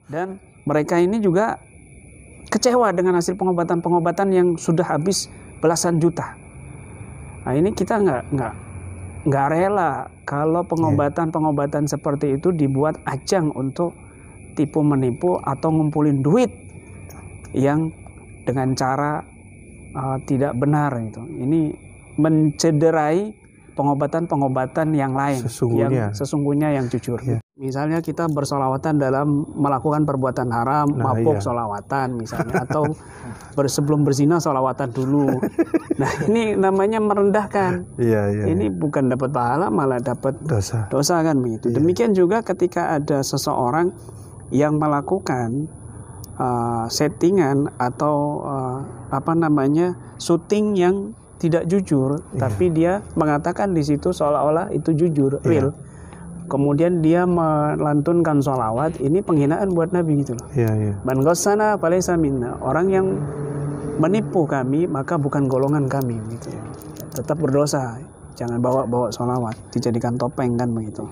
Dan mereka ini juga kecewa dengan hasil pengobatan-pengobatan yang sudah habis belasan juta. Nah ini kita nggak rela kalau pengobatan-pengobatan seperti itu dibuat ajang untuk tipu menipu atau ngumpulin duit yang dengan cara tidak benar itu. Ini mencederai pengobatan-pengobatan yang lain yang sesungguhnya yang jujur. Misalnya kita bersolawatan dalam melakukan perbuatan haram, mabuk solawatan misalnya, atau sebelum berzina solawatan dulu. Nah ini namanya merendahkan. Ini bukan dapat pahala, malah dapat dosa kan begitu. Demikian juga ketika ada seseorang yang melakukan settingan atau syuting yang tidak jujur, tapi dia mengatakan di situ seolah-olah itu jujur, real. Kemudian dia melantunkan sholawat, ini penghinaan buat Nabi gitu loh. Man ghassana falaysa minna. Orang yang menipu kami maka bukan golongan kami gitu. Tetap berdosa. Jangan bawa sholawat, dijadikan topeng kan begitu.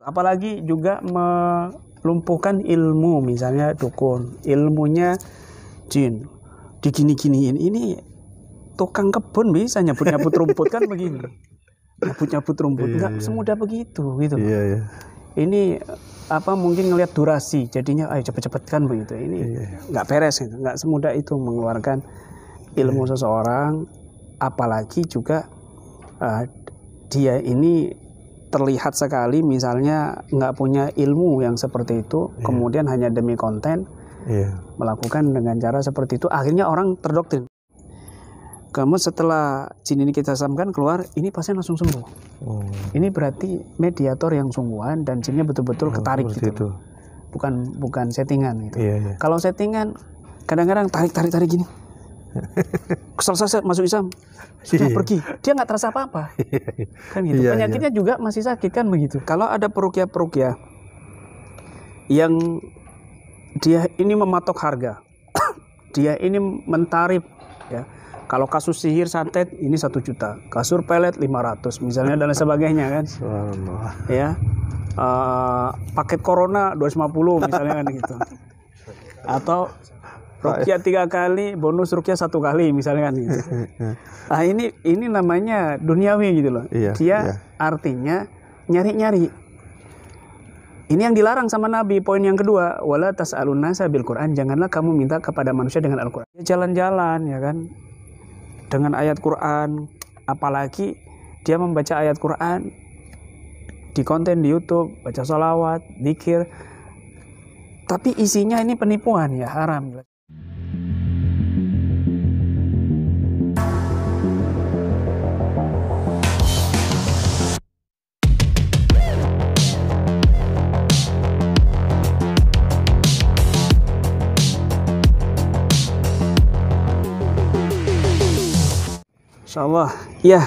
Apalagi juga melumpuhkan ilmu, misalnya dukun, ilmunya jin, digini-giniin. Ini tukang kebun bisa nyabut-nyabut rumput kan begini. Nyabut-nyabut rumput nggak semudah begitu gitu. Ini mungkin ngelihat durasi, jadinya ayo cepet-cepet kan begitu. Ini nggak beres gitu. Nggak semudah itu mengeluarkan ilmu seseorang, apalagi juga dia ini terlihat sekali misalnya nggak punya ilmu yang seperti itu, kemudian hanya demi konten melakukan dengan cara seperti itu, akhirnya orang terdoktrin. Kemudian setelah jin ini kita samkan keluar, ini pasien langsung sembuh. Ini berarti mediator yang sungguhan dan jinnya betul-betul ketarik gitu. Bukan settingan gitu. Kalau settingan kadang-kadang tarik gini. Selesai masuk Islam sudah pergi, dia nggak terasa apa-apa. Kan gitu. Penyakitnya juga masih sakit kan begitu. Kalau ada peruqyah yang dia ini mematok harga, dia ini mentarif ya. Kalau kasus sihir santet ini 1 juta, kasur pelet 500 misalnya dan sebagainya kan. Ya. Paket corona 250 misalnya kan gitu. Atau ruqyah 3 kali, bonus ruqyah 1 kali misalnya kan gitu. Nah, ini namanya duniawi gitu loh. Dia artinya nyari-nyari. Ini yang dilarang sama Nabi. Poin yang kedua, wala tas'alun nasa bil Quran, janganlah kamu minta kepada manusia dengan Al-Qur'an. Jalan-jalan ya kan. Dengan ayat Quran, apalagi dia membaca ayat Quran di konten di YouTube, baca sholawat, dzikir, tapi isinya ini penipuan ya, haram. Insyaallah, ya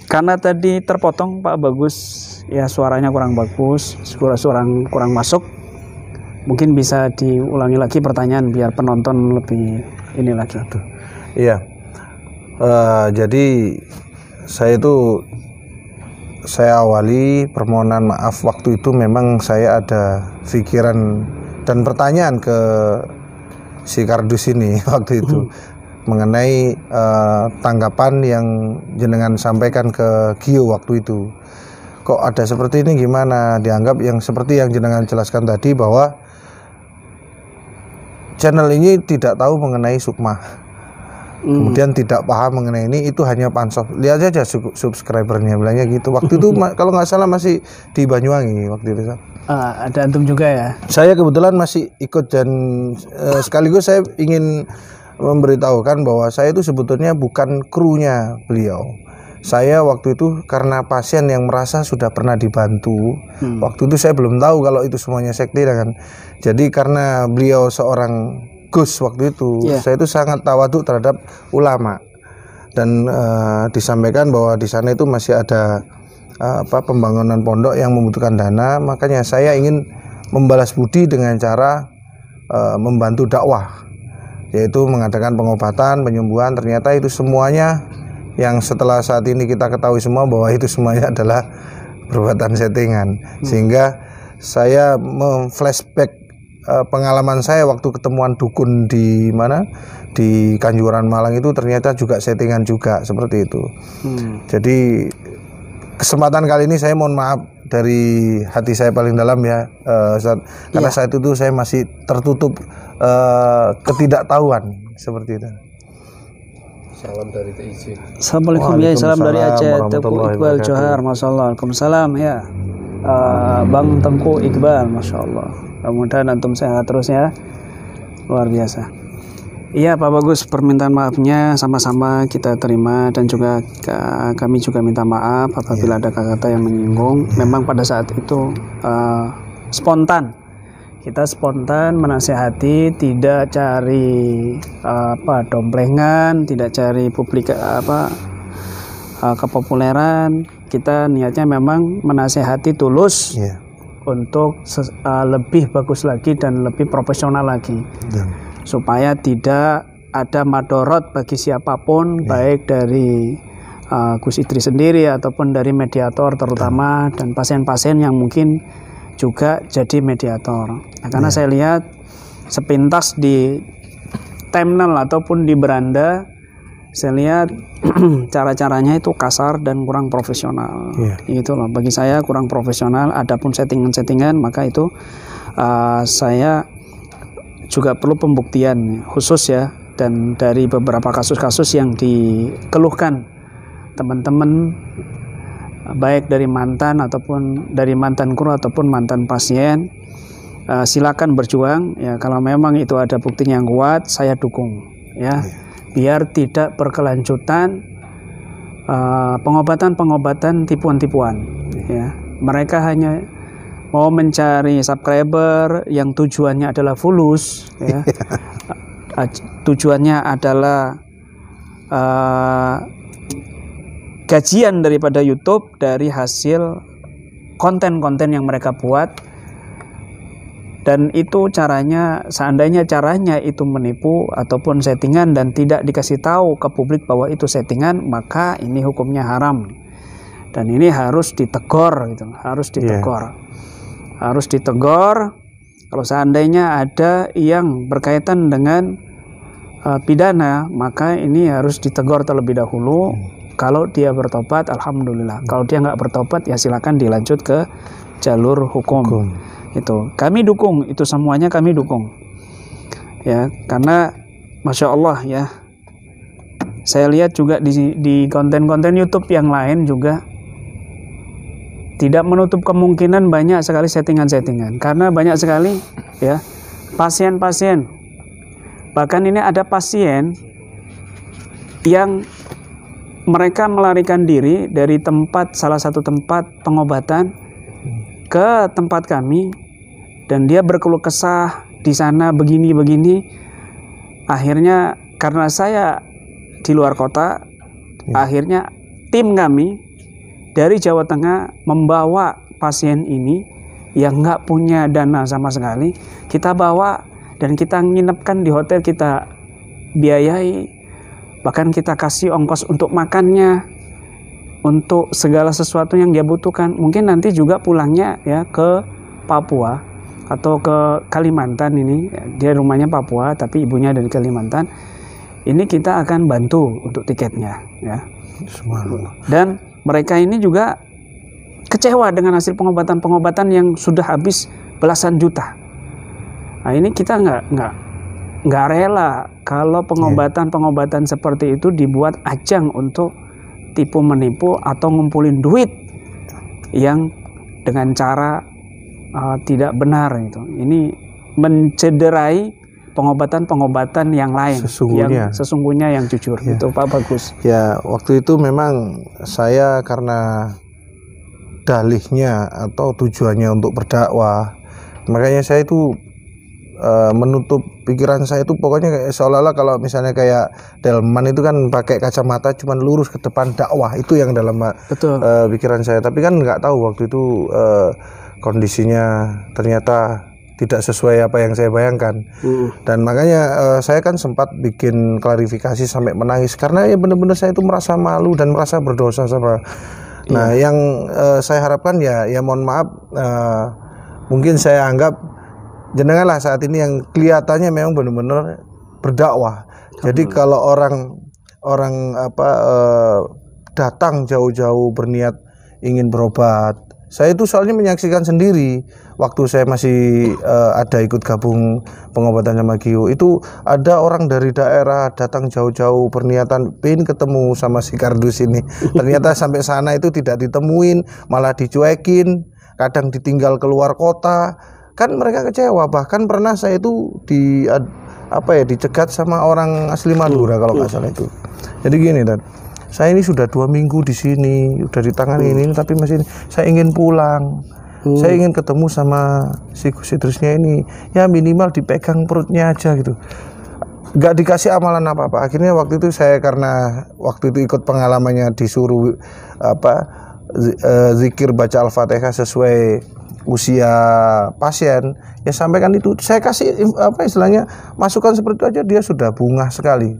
karena tadi terpotong Pak Bagus, ya suaranya kurang bagus, suara kurang masuk, mungkin bisa diulangi lagi pertanyaan biar penonton lebih ini lagi. Iya, jadi saya awali permohonan maaf waktu itu memang saya ada pikiran dan pertanyaan ke si kardus ini waktu itu. Mengenai tanggapan yang jenengan sampaikan ke Gio waktu itu. Kok ada seperti ini gimana? Dianggap yang seperti yang jenengan jelaskan tadi bahwa channel ini tidak tahu mengenai sukma. Kemudian tidak paham mengenai ini, itu hanya pansos. Lihat aja subscribernya bilangnya gitu. Waktu itu kalau nggak salah masih di Banyuwangi waktu itu. Ada antum juga ya? Saya kebetulan masih ikut dan sekaligus saya ingin memberitahukan bahwa saya itu sebetulnya bukan krunya beliau. Saya waktu itu karena pasien yang merasa sudah pernah dibantu. Waktu itu saya belum tahu kalau itu semuanya sekte kan. Jadi karena beliau seorang Gus waktu itu, saya itu sangat tawadhu terhadap ulama. Dan disampaikan bahwa di sana itu masih ada pembangunan pondok yang membutuhkan dana, makanya saya ingin membalas budi dengan cara membantu dakwah, yaitu mengadakan pengobatan, penyembuhan. Ternyata itu semuanya yang setelah saat ini kita ketahui semua bahwa itu semuanya adalah perbuatan settingan. Sehingga saya memflashback pengalaman saya waktu ketemuan dukun di mana di Kanjuran Malang itu ternyata juga settingan juga seperti itu. Jadi kesempatan kali ini saya mohon maaf dari hati saya paling dalam ya, Ustaz, karena saat itu saya masih tertutup ketidaktahuan seperti itu. Salam dari TIC. Assalamualaikum ya, salam dari Aceh. Tengku Iqbal Johar, masyaallah. Waalaikumsalam ya. Bang Tengku Iqbal, masyaallah. Mudah-mudahan antum sehat terus ya. Luar biasa. Iya Pak Bagus, permintaan maafnya sama-sama kita terima dan juga kami juga minta maaf apabila ada kata-kata yang menyinggung. Memang pada saat itu spontan. Kita spontan menasehati, tidak cari domplengan, tidak cari kepopuleran. Kita niatnya memang menasehati tulus untuk lebih bagus lagi dan lebih profesional lagi, supaya tidak ada madorot bagi siapapun, baik dari Gus Idris sendiri ataupun dari mediator terutama dan pasien-pasien yang mungkin juga jadi mediator. Nah, karena saya lihat sepintas di thumbnail ataupun di beranda, saya lihat cara-caranya itu kasar dan kurang profesional. Gitu loh. Bagi saya kurang profesional. Adapun settingan-settingan, maka itu saya juga perlu pembuktian khusus ya. Dan dari beberapa kasus-kasus yang dikeluhkan teman-teman, baik dari mantan ataupun dari mantan kru ataupun mantan pasien, silakan berjuang ya. Kalau memang itu ada bukti yang kuat, saya dukung ya, biar tidak berkelanjutan pengobatan tipuan-tipuan ya. Mereka hanya mau mencari subscriber yang tujuannya adalah fulus ya. Tujuannya adalah gajian daripada YouTube dari hasil konten-konten yang mereka buat, dan itu caranya, seandainya caranya itu menipu ataupun settingan dan tidak dikasih tahu ke publik bahwa itu settingan, maka ini hukumnya haram dan ini harus ditegur gitu, harus ditegur. Harus ditegur. Kalau seandainya ada yang berkaitan dengan pidana, maka ini harus ditegur terlebih dahulu. Kalau dia bertobat, alhamdulillah. Kalau dia nggak bertobat, ya silakan dilanjut ke jalur hukum. Itu kami dukung, itu semuanya kami dukung. Ya, karena masya Allah ya. Saya lihat juga di konten-konten YouTube yang lain juga tidak menutup kemungkinan banyak sekali settingan-settingan. Karena banyak sekali ya pasien-pasien. Bahkan ini ada pasien yang mereka melarikan diri dari salah satu tempat pengobatan ke tempat kami, dan dia berkeluh kesah di sana begini-begini. Akhirnya karena saya di luar kota, akhirnya tim kami dari Jawa Tengah membawa pasien ini yang nggak punya dana sama sekali. Kita bawa dan kita nginepkan di hotel, kita biayai. Bahkan kita kasih ongkos untuk makannya, untuk segala sesuatu yang dia butuhkan. Mungkin nanti juga pulangnya ya ke Papua atau ke Kalimantan ini. Dia rumahnya Papua tapi ibunya dari Kalimantan. Ini kita akan bantu untuk tiketnya ya. Dan mereka ini juga kecewa dengan hasil pengobatan-pengobatan yang sudah habis belasan juta. Nah, ini kita nggak rela kalau pengobatan-pengobatan seperti itu dibuat ajang untuk tipu menipu atau ngumpulin duit yang dengan cara tidak benar itu. Ini mencederai pengobatan-pengobatan yang lain yang sesungguhnya yang jujur. Itu Pak Bagus. Ya, waktu itu memang saya karena dalihnya atau tujuannya untuk berdakwah, makanya saya itu menutup pikiran saya itu pokoknya kayak seolah-olah kalau misalnya kayak Delman itu kan pakai kacamata cuman lurus ke depan dakwah, itu yang dalam pikiran saya. Tapi kan nggak tahu waktu itu kondisinya ternyata tidak sesuai apa yang saya bayangkan. Dan makanya saya kan sempat bikin klarifikasi sampai menangis karena ya benar-benar saya itu merasa malu dan merasa berdosa sama. Nah, yang saya harapkan ya mohon maaf, mungkin saya anggap jenengan lah saat ini yang kelihatannya memang benar-benar berdakwah. Jadi kalau orang datang jauh-jauh berniat ingin berobat, saya itu soalnya menyaksikan sendiri waktu saya masih ada ikut gabung pengobatan sama Gio, itu ada orang dari daerah datang jauh-jauh berniatan pengen ketemu sama si kardus ini. Ternyata sampai sana itu tidak ditemuin, malah dicuekin, kadang ditinggal keluar kota. Kan mereka kecewa. Bahkan pernah saya itu dicegat sama orang asli Madura kalau nggak salah itu. Jadi gini, Dan, saya ini sudah 2 minggu di sini, udah ditangani ini, tapi masih saya ingin pulang. Saya ingin ketemu sama si Gus Idrisnya ini, ya minimal dipegang perutnya aja gitu. Nggak dikasih amalan apa-apa. Akhirnya waktu itu saya, karena waktu itu ikut pengalamannya disuruh zikir baca Al-Fatihah sesuai usia pasien, ya sampaikan itu. Saya kasih istilahnya masukan seperti itu aja, dia sudah bungah sekali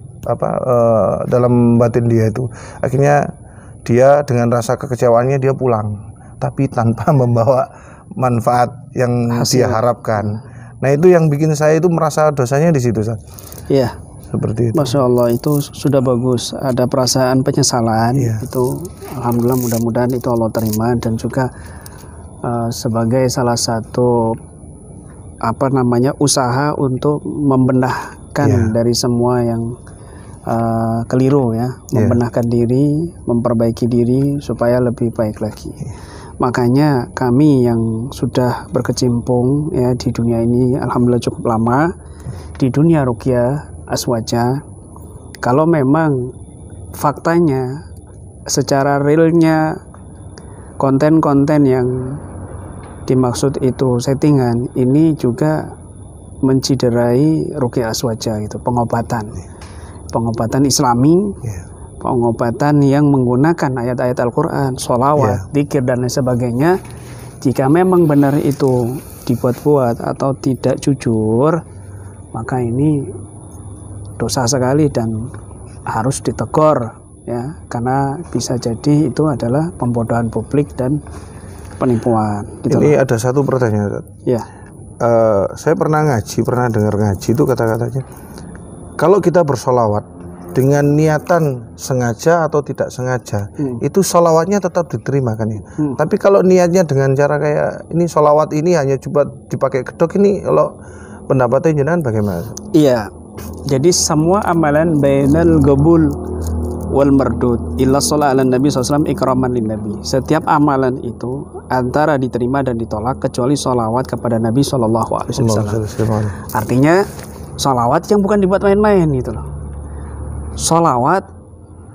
dalam batin dia itu. Akhirnya dia dengan rasa kekecewaannya dia pulang, tapi tanpa membawa manfaat yang dia harapkan. Nah, itu yang bikin saya itu merasa dosanya di situ, Ustaz. Iya. Seperti itu. Masya Allah, itu sudah bagus. Ada perasaan penyesalan, itu alhamdulillah, mudah-mudahan itu Allah terima, dan juga sebagai salah satu usaha untuk membenahkan dari semua yang keliru, ya, membenahkan diri, memperbaiki diri supaya lebih baik lagi. Makanya kami yang sudah berkecimpung, ya, di dunia ini alhamdulillah cukup lama, di dunia ruqyah aswaja, kalau memang faktanya secara realnya konten-konten yang dimaksud itu settingan, ini juga menciderai ruqyah aswaja, itu pengobatan Islami, pengobatan yang menggunakan ayat-ayat Al-Quran, sholawat, dzikir dan lain sebagainya. Jika memang benar itu dibuat-buat atau tidak jujur, maka ini dosa sekali dan harus ditegur, ya, karena bisa jadi itu adalah pembodohan publik dan penipuan. Gitu. Ini ada satu pertanyaan. Ya. Saya pernah dengar ngaji itu kata-katanya, kalau kita bersolawat dengan niatan sengaja atau tidak sengaja, itu solawatnya tetap diterima kan ya. Tapi kalau niatnya dengan cara kayak ini, solawat ini hanya coba dipakai kedok, ini kalau pendapatnya jenengan bagaimana? Iya. Jadi semua amalan bainal qabul wal mardud illa sholat ala nabi SAW ikraman lin nabi. Setiap amalan itu antara diterima dan ditolak kecuali sholawat kepada Nabi SAW. Artinya sholawat yang bukan dibuat main-main gitu loh. Sholawat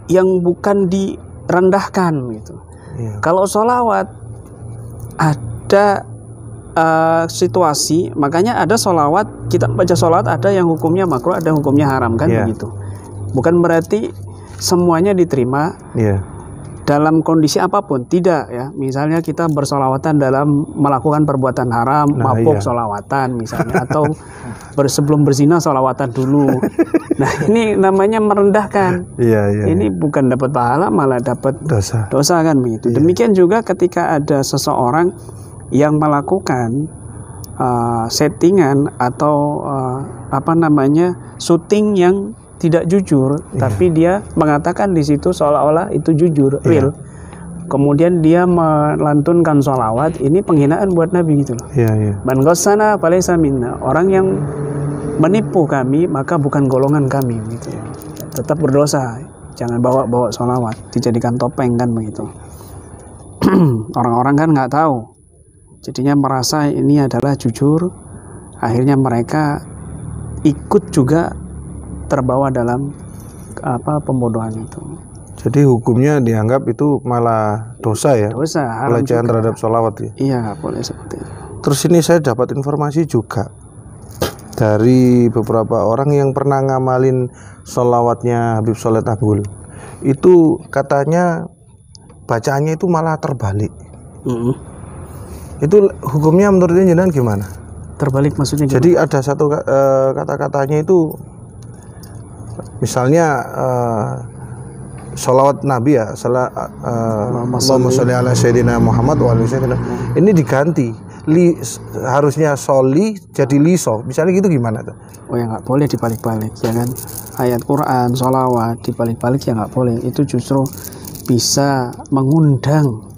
yang bukan direndahkan gitu. Kalau sholawat ada situasi, makanya ada sholawat, kita baca sholawat ada yang hukumnya makruh, ada yang hukumnya haram kan, begitu. Bukan berarti semuanya diterima dalam kondisi apapun, tidak ya. Misalnya kita bersolawatan dalam melakukan perbuatan haram, mabuk solawatan misalnya, atau sebelum berzina solawatan dulu. Nah, ini namanya merendahkan. Ini bukan dapat pahala, malah dapat dosa kan, begitu. Demikian juga ketika ada seseorang yang melakukan settingan atau syuting yang tidak jujur, tapi dia mengatakan di situ seolah-olah itu jujur, real. Kemudian dia melantunkan sholawat, ini penghinaan buat Nabi gitu loh. Man ghassana falaysa minna. Orang yang menipu kami maka bukan golongan kami gitu. Tetap berdosa. Jangan bawa-bawa sholawat, dijadikan topeng kan begitu. Orang-orang kan nggak tahu. Jadinya merasa ini adalah jujur, akhirnya mereka ikut juga terbawa dalam pembodohan itu. Jadi hukumnya dianggap itu malah dosa ya? Dosa, pelecehan terhadap sholawat ya? Iya, nggak boleh seperti itu. Terus ini saya dapat informasi juga dari beberapa orang yang pernah ngamalin sholawatnya Habib Soleh Tanggul. Itu katanya bacaannya itu malah terbalik. Itu hukumnya menurut jenengan gimana? Terbalik maksudnya gimana? Jadi ada satu kata-katanya itu, misalnya sholawat Nabi ya, Allahumma sholli ala Sayyidina Muhammad wa ala Sayyidina, ini diganti harusnya soli jadi liso, misalnya gitu gimana tuh? Oh ya nggak boleh dibalik-balik ya kan, ayat Quran, sholawat dibalik-balik ya nggak boleh, itu justru bisa mengundang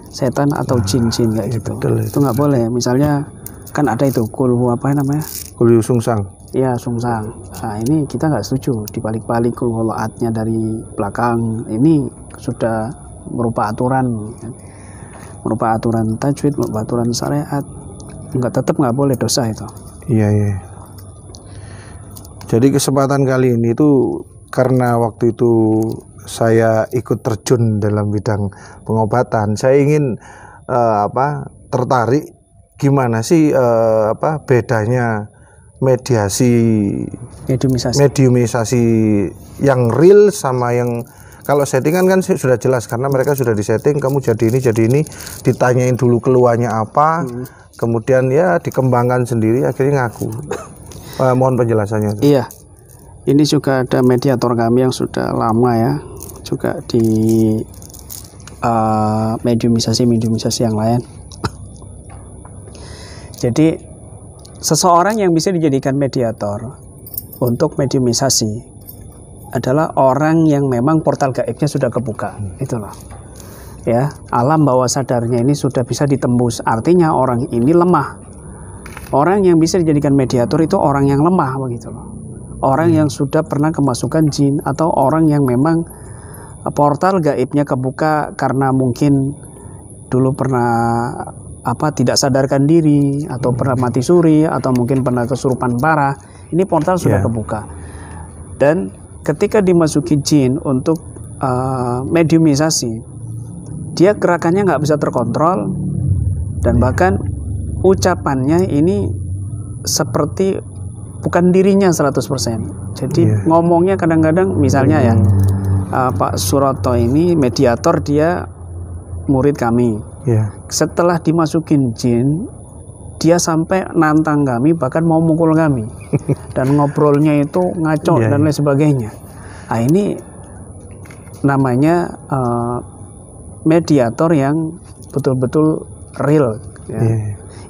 setan atau jin-jin kayak gitu. Betul, itu nggak boleh. Misalnya kan ada itu kulhu apa namanya? Kulhu sungsang. Iya sungsang. Nah ini kita nggak setuju dibalik-balik kulhuatnya dari belakang. Ini sudah merupakan aturan tajwid, merupakan aturan syariat. Tetap nggak boleh, dosa itu. Iya. Jadi kesempatan kali ini itu karena waktu itu saya ikut terjun dalam bidang pengobatan, saya ingin tertarik gimana sih bedanya mediumisasi yang real sama yang kalau settingan kan sudah jelas karena mereka sudah disetting, kamu jadi ini ditanyain dulu keluarnya apa, kemudian ya dikembangkan sendiri akhirnya ngaku. Mohon penjelasannya. Iya, ini juga ada mediator kami yang sudah lama ya, juga di mediumisasi yang lain. Jadi seseorang yang bisa dijadikan mediator untuk mediumisasi adalah orang yang memang portal gaibnya sudah kebuka. Itulah ya, alam bawah sadarnya ini sudah bisa ditembus. Artinya orang ini lemah. Orang yang bisa dijadikan mediator itu orang yang lemah begitu loh. Orang yang sudah pernah kemasukan jin, atau orang yang memang portal gaibnya kebuka karena mungkin dulu pernah tidak sadarkan diri, atau pernah mati suri, atau mungkin pernah kesurupan parah. Ini portal sudah kebuka. Dan ketika dimasuki jin untuk mediumisasi, dia gerakannya nggak bisa terkontrol, dan bahkan ucapannya ini seperti bukan dirinya 100%. Jadi ngomongnya kadang-kadang misalnya ya, Pak Suroto ini mediator, dia murid kami. Setelah dimasukin jin, dia sampai nantang kami, bahkan mau mukul kami. Dan ngobrolnya itu ngaco dan lain sebagainya. Nah ini namanya mediator yang betul-betul real ya.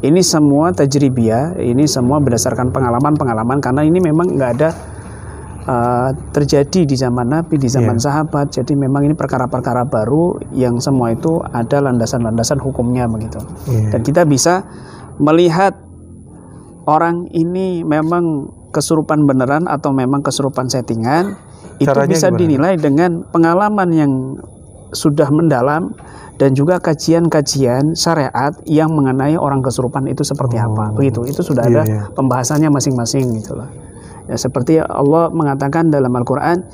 Ini semua tajribiyah, ini semua berdasarkan pengalaman karena ini memang nggak ada terjadi di zaman Nabi, di zaman sahabat. Jadi memang ini perkara-perkara baru yang semua itu ada landasan-landasan hukumnya begitu. Dan kita bisa melihat orang ini memang kesurupan beneran atau memang kesurupan settingan. Itu bisa dinilai dengan pengalaman yang sudah mendalam dan juga kajian-kajian syariat yang mengenai orang kesurupan itu seperti apa. Begitu. Itu sudah ada pembahasannya masing-masing gitu loh. Ya, seperti Allah mengatakan dalam Al-Qur'an,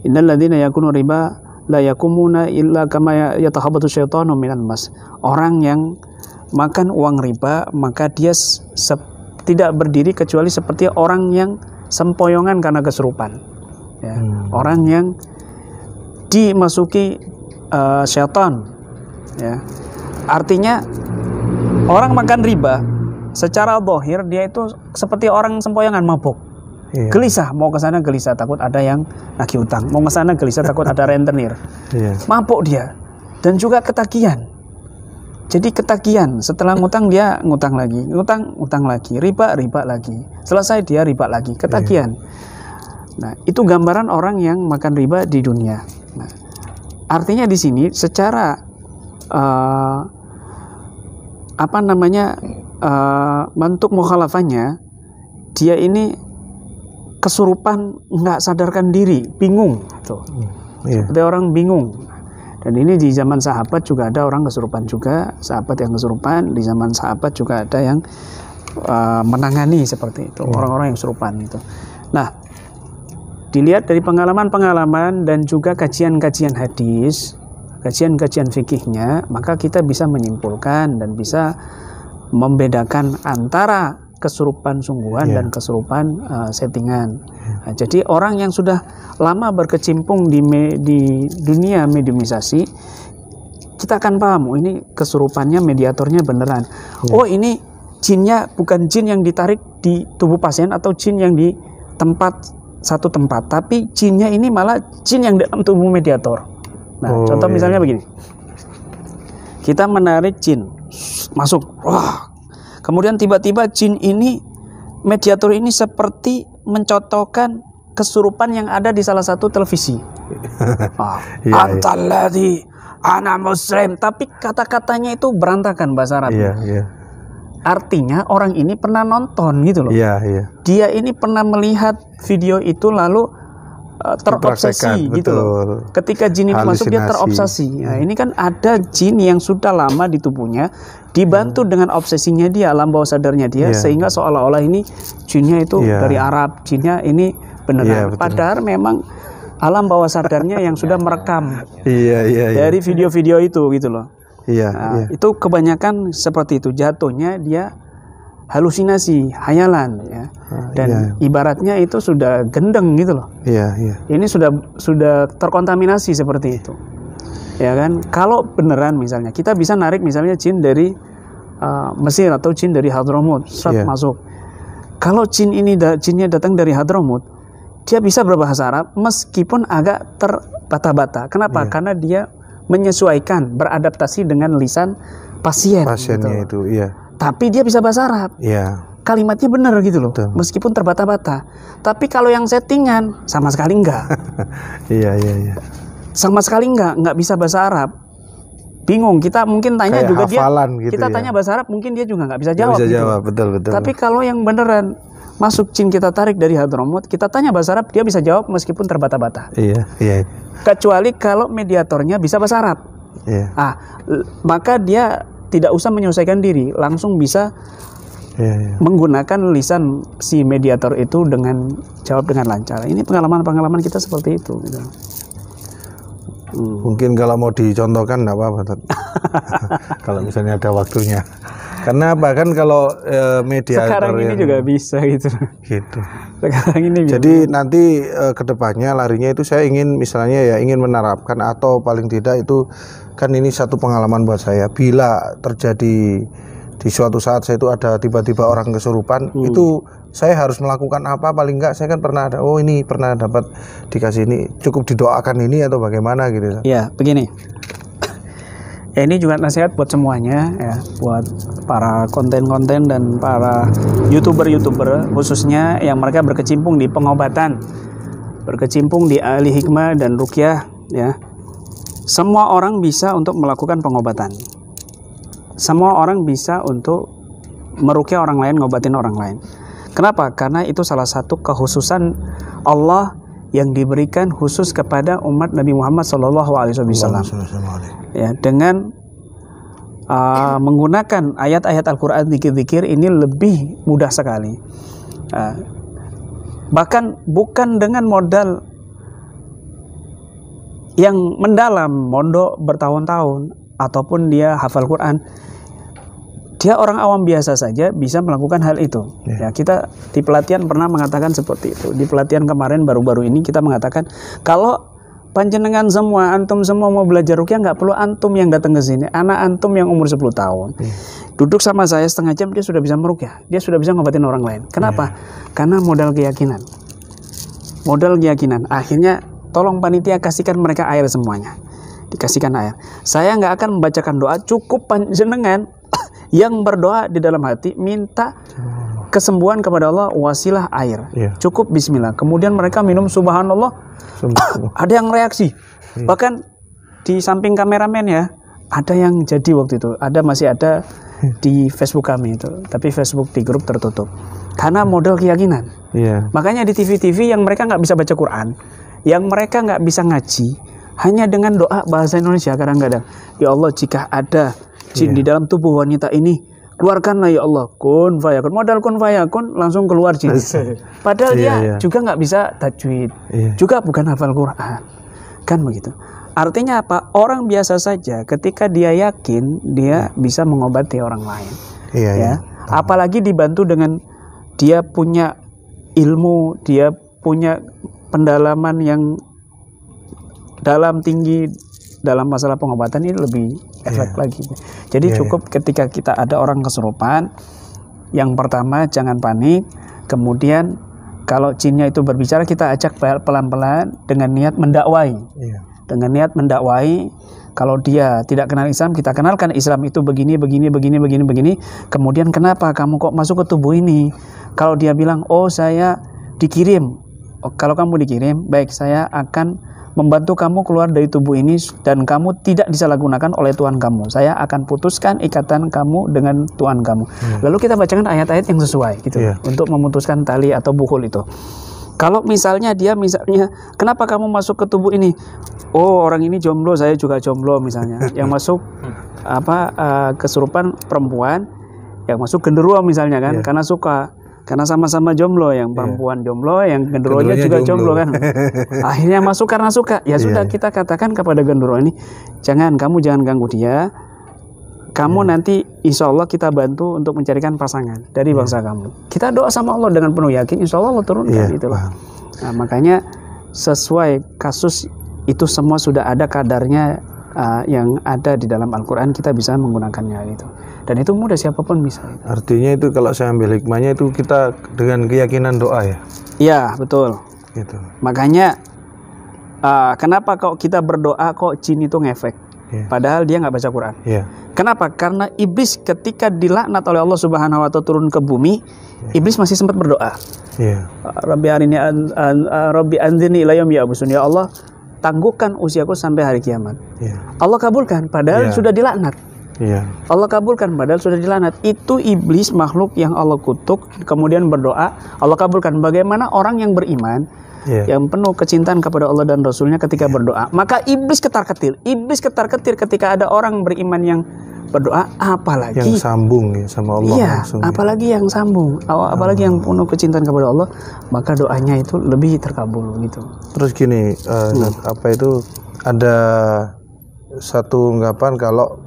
innal ladzina yakunu riba la yakumuna illa kama yatahabatu syaitanu minal mas. Orang yang makan uang riba, maka dia tidak berdiri kecuali seperti orang yang sempoyongan karena kesurupan. Ya, orang yang dimasuki syaitan. Ya. Artinya orang makan riba secara zahir dia itu seperti orang sempoyongan, mabuk. Gelisah, mau ke sana gelisah takut ada yang nagih utang, mau ke sana gelisah takut ada rentenir. Mabuk dia. Dan juga ketagihan. Jadi ketagihan, setelah ngutang dia ngutang lagi, ngutang lagi, riba lagi. Selesai dia riba lagi, ketagihan. Nah, itu gambaran orang yang makan riba di dunia. Nah, artinya di sini secara bentuk mukhalafahnya, dia ini kesurupan nggak sadarkan diri, bingung tuh. Seperti orang bingung. Dan ini di zaman sahabat juga ada orang kesurupan juga, sahabat yang kesurupan. Di zaman sahabat juga ada yang menangani seperti itu, orang-orang yang kesurupan itu. Nah, dilihat dari pengalaman-pengalaman dan juga kajian-kajian hadis, kajian-kajian fikihnya, maka kita bisa menyimpulkan dan bisa membedakan antara kesurupan sungguhan dan kesurupan settingan. Nah, jadi orang yang sudah lama berkecimpung di dunia mediumisasi, kita akan paham, oh ini kesurupannya mediatornya beneran. Oh ini jinnya bukan jin yang ditarik di tubuh pasien atau jin yang di satu tempat, tapi jinnya ini malah jin yang dalam tubuh mediator. Nah, contoh misalnya begini. Kita menarik jin masuk. Wah. Kemudian tiba-tiba jin ini, mediator ini seperti mencontohkan kesurupan yang ada di salah satu televisi. Antalladzi ana muslim, tapi kata-katanya itu berantakan bahasa Arab. Artinya orang ini pernah nonton gitu loh. Dia ini pernah melihat video itu lalu terobsesi gitu loh. Ketika jin ini masuk dia terobsesi. Nah, ini kan ada jin yang sudah lama di tubuhnya dibantu dengan obsesinya dia, alam bawah sadarnya dia, sehingga seolah-olah ini jinnya itu dari Arab, jinnya ini beneran. Padahal memang alam bawah sadarnya yang sudah merekam dari video-video itu gitu loh. Itu kebanyakan seperti itu, jatuhnya dia halusinasi, hayalan ya. Dan ibaratnya itu sudah gendeng gitu loh. Ini sudah terkontaminasi seperti itu. Ya kan? Kalau beneran misalnya kita bisa narik misalnya jin dari Mesir atau jin dari Hadramut, masuk. Kalau jinnya datang dari Hadramut, dia bisa berbahasa Arab meskipun agak terbata-bata. Kenapa? Karena dia menyesuaikan, beradaptasi dengan lisan pasiennya gitu. Itu. Tapi dia bisa bahasa Arab. Kalimatnya benar gitu loh. Betul. Meskipun terbata-bata. Tapi kalau yang settingan sama sekali enggak. Sama sekali enggak bisa bahasa Arab. Bingung, kita mungkin tanya kayak juga dia. Kita tanya bahasa Arab, mungkin dia juga enggak bisa jawab. Betul. Tapi kalau yang beneran masuk jin kita tarik dari Hadramut, kita tanya bahasa Arab, dia bisa jawab meskipun terbata-bata. Kecuali kalau mediatornya bisa bahasa Arab. Maka dia tidak usah menyelesaikan diri, langsung bisa menggunakan lisan si mediator itu dengan jawab dengan lancar. Ini pengalaman kita seperti itu gitu. Mungkin kalau mau dicontohkan enggak apa-apa. Kalau misalnya ada waktunya. Karena apa kan kalau mediator sekarang ini juga bisa gitu. Sekarang ini jadi nanti kedepannya larinya itu saya ingin misalnya ingin menerapkan atau paling tidak itu kan ini satu pengalaman buat saya. Bila terjadi di suatu saat saya itu ada tiba-tiba orang kesurupan, itu saya harus melakukan apa? Paling enggak saya kan pernah ada, ini pernah dapat dikasih ini, cukup didoakan ini atau bagaimana gitu. Ya begini. Ini juga nasihat buat semuanya ya, buat para konten-konten dan para youtuber khususnya yang mereka berkecimpung di pengobatan, berkecimpung di ahli hikmah dan ruqyah ya. Semua orang bisa untuk melakukan pengobatan. Semua orang bisa untuk meruqyah orang lain, ngobatin orang lain. Kenapa? Karena itu salah satu kekhususan Allah yang diberikan khusus kepada umat Nabi Muhammad SAW. Ya, dengan menggunakan ayat-ayat Al-Quran, zikir-zikir ini lebih mudah sekali. Bahkan bukan dengan modal yang mendalam, mondok bertahun-tahun, ataupun dia hafal Quran, dia orang awam biasa saja bisa melakukan hal itu. Ya, kita di pelatihan pernah mengatakan seperti itu. Di pelatihan kemarin baru-baru ini kita mengatakan kalau panjenengan semua, antum semua mau belajar ruqyah, nggak perlu antum yang datang ke sini. Anak antum yang umur 10 tahun duduk sama saya setengah jam, dia sudah bisa meruqyah, dia sudah bisa ngobatin orang lain. Kenapa? Karena modal keyakinan. Akhirnya tolong panitia kasihkan mereka air semuanya. Dikasihkan air. Saya nggak akan membacakan doa, cukup panjenengan yang berdoa di dalam hati minta kesembuhan kepada Allah, wasilah air. Cukup bismillah. Kemudian mereka minum subhanallah. Ada yang reaksi. Bahkan di samping kameramen ya, ada yang jadi waktu itu. Masih ada di Facebook kami itu. Tapi Facebook di grup tertutup. Karena modal keyakinan. Makanya di TV-TV yang mereka nggak bisa baca Quran, yang mereka nggak bisa ngaji, hanya dengan doa bahasa Indonesia kadang-kadang. Ya Allah, jika ada jin di dalam tubuh wanita ini, keluarkanlah ya Allah, kun fayakun. Modal kun fayakun langsung keluar jin. Padahal dia juga nggak bisa tajwid, juga bukan hafal Quran, kan begitu. Artinya apa? Orang biasa saja ketika dia yakin, dia bisa mengobati orang lain. Apalagi dibantu dengan dia punya ilmu, dia punya pendalaman yang dalam tinggi dalam masalah pengobatan, ini lebih efek lagi. Jadi cukup ketika kita ada orang kesurupan, yang pertama jangan panik. Kemudian kalau jinnya itu berbicara, kita ajak pelan-pelan dengan niat mendakwai. Dengan niat mendakwai, Kalau dia tidak kenal Islam, kita kenalkan Islam itu begini. Kemudian kenapa kamu kok masuk ke tubuh ini? Kalau dia bilang, oh saya dikirim. Oh, kalau kamu dikirim, baik, saya akan membantu kamu keluar dari tubuh ini dan kamu tidak disalahgunakan oleh Tuhan kamu. Saya akan putuskan ikatan kamu dengan Tuhan kamu. Lalu kita bacakan ayat-ayat yang sesuai gitu untuk memutuskan tali atau buhul itu. Kalau misalnya dia kenapa kamu masuk ke tubuh ini? Oh, orang ini jomblo, saya juga jomblo misalnya. Yang masuk kesurupan perempuan, yang masuk genderuwo misalnya kan, karena sama-sama jomblo, yang perempuan jomblo, yang genderuwonya juga jomblo kan. Akhirnya masuk karena suka. Ya sudah, kita katakan kepada genderuwo ini, jangan ganggu dia. Kamu nanti insya Allah kita bantu untuk mencarikan pasangan dari bangsa kamu. Kita doa sama Allah dengan penuh yakin, insya Allah turunkan itu. Nah, makanya sesuai kasus itu semua sudah ada kadarnya yang ada di dalam Al-Quran, kita bisa menggunakannya gitu. Dan itu mudah, siapapun bisa. Artinya itu kalau saya ambil hikmahnya itu kita dengan keyakinan doa ya? Iya, betul. Gitu. Makanya kenapa kok kita berdoa kok jin itu ngefek? Padahal dia nggak baca Quran. Kenapa? Karena iblis ketika dilaknat oleh Allah Subhanahu wa Ta'ala turun ke bumi, iblis masih sempat berdoa. Rabbi arini Rabbi anzirni ila yaumi yab'atsun. Ya Allah, tangguhkan usiaku sampai hari kiamat. Allah kabulkan, padahal sudah dilaknat. Allah kabulkan, padahal sudah dilaknat. Itu iblis, makhluk yang Allah kutuk, kemudian berdoa, Allah kabulkan. Bagaimana orang yang beriman, yang penuh kecintaan kepada Allah dan Rasulnya ketika berdoa, maka iblis ketar-ketir. Iblis ketar-ketir ketika ada orang beriman yang berdoa, apalagi yang sambung sama Allah langsung. Apalagi yang sambung, apalagi yang penuh kecintaan kepada Allah, maka doanya itu lebih terkabul gitu. Terus gini, ada satu ungkapan kalau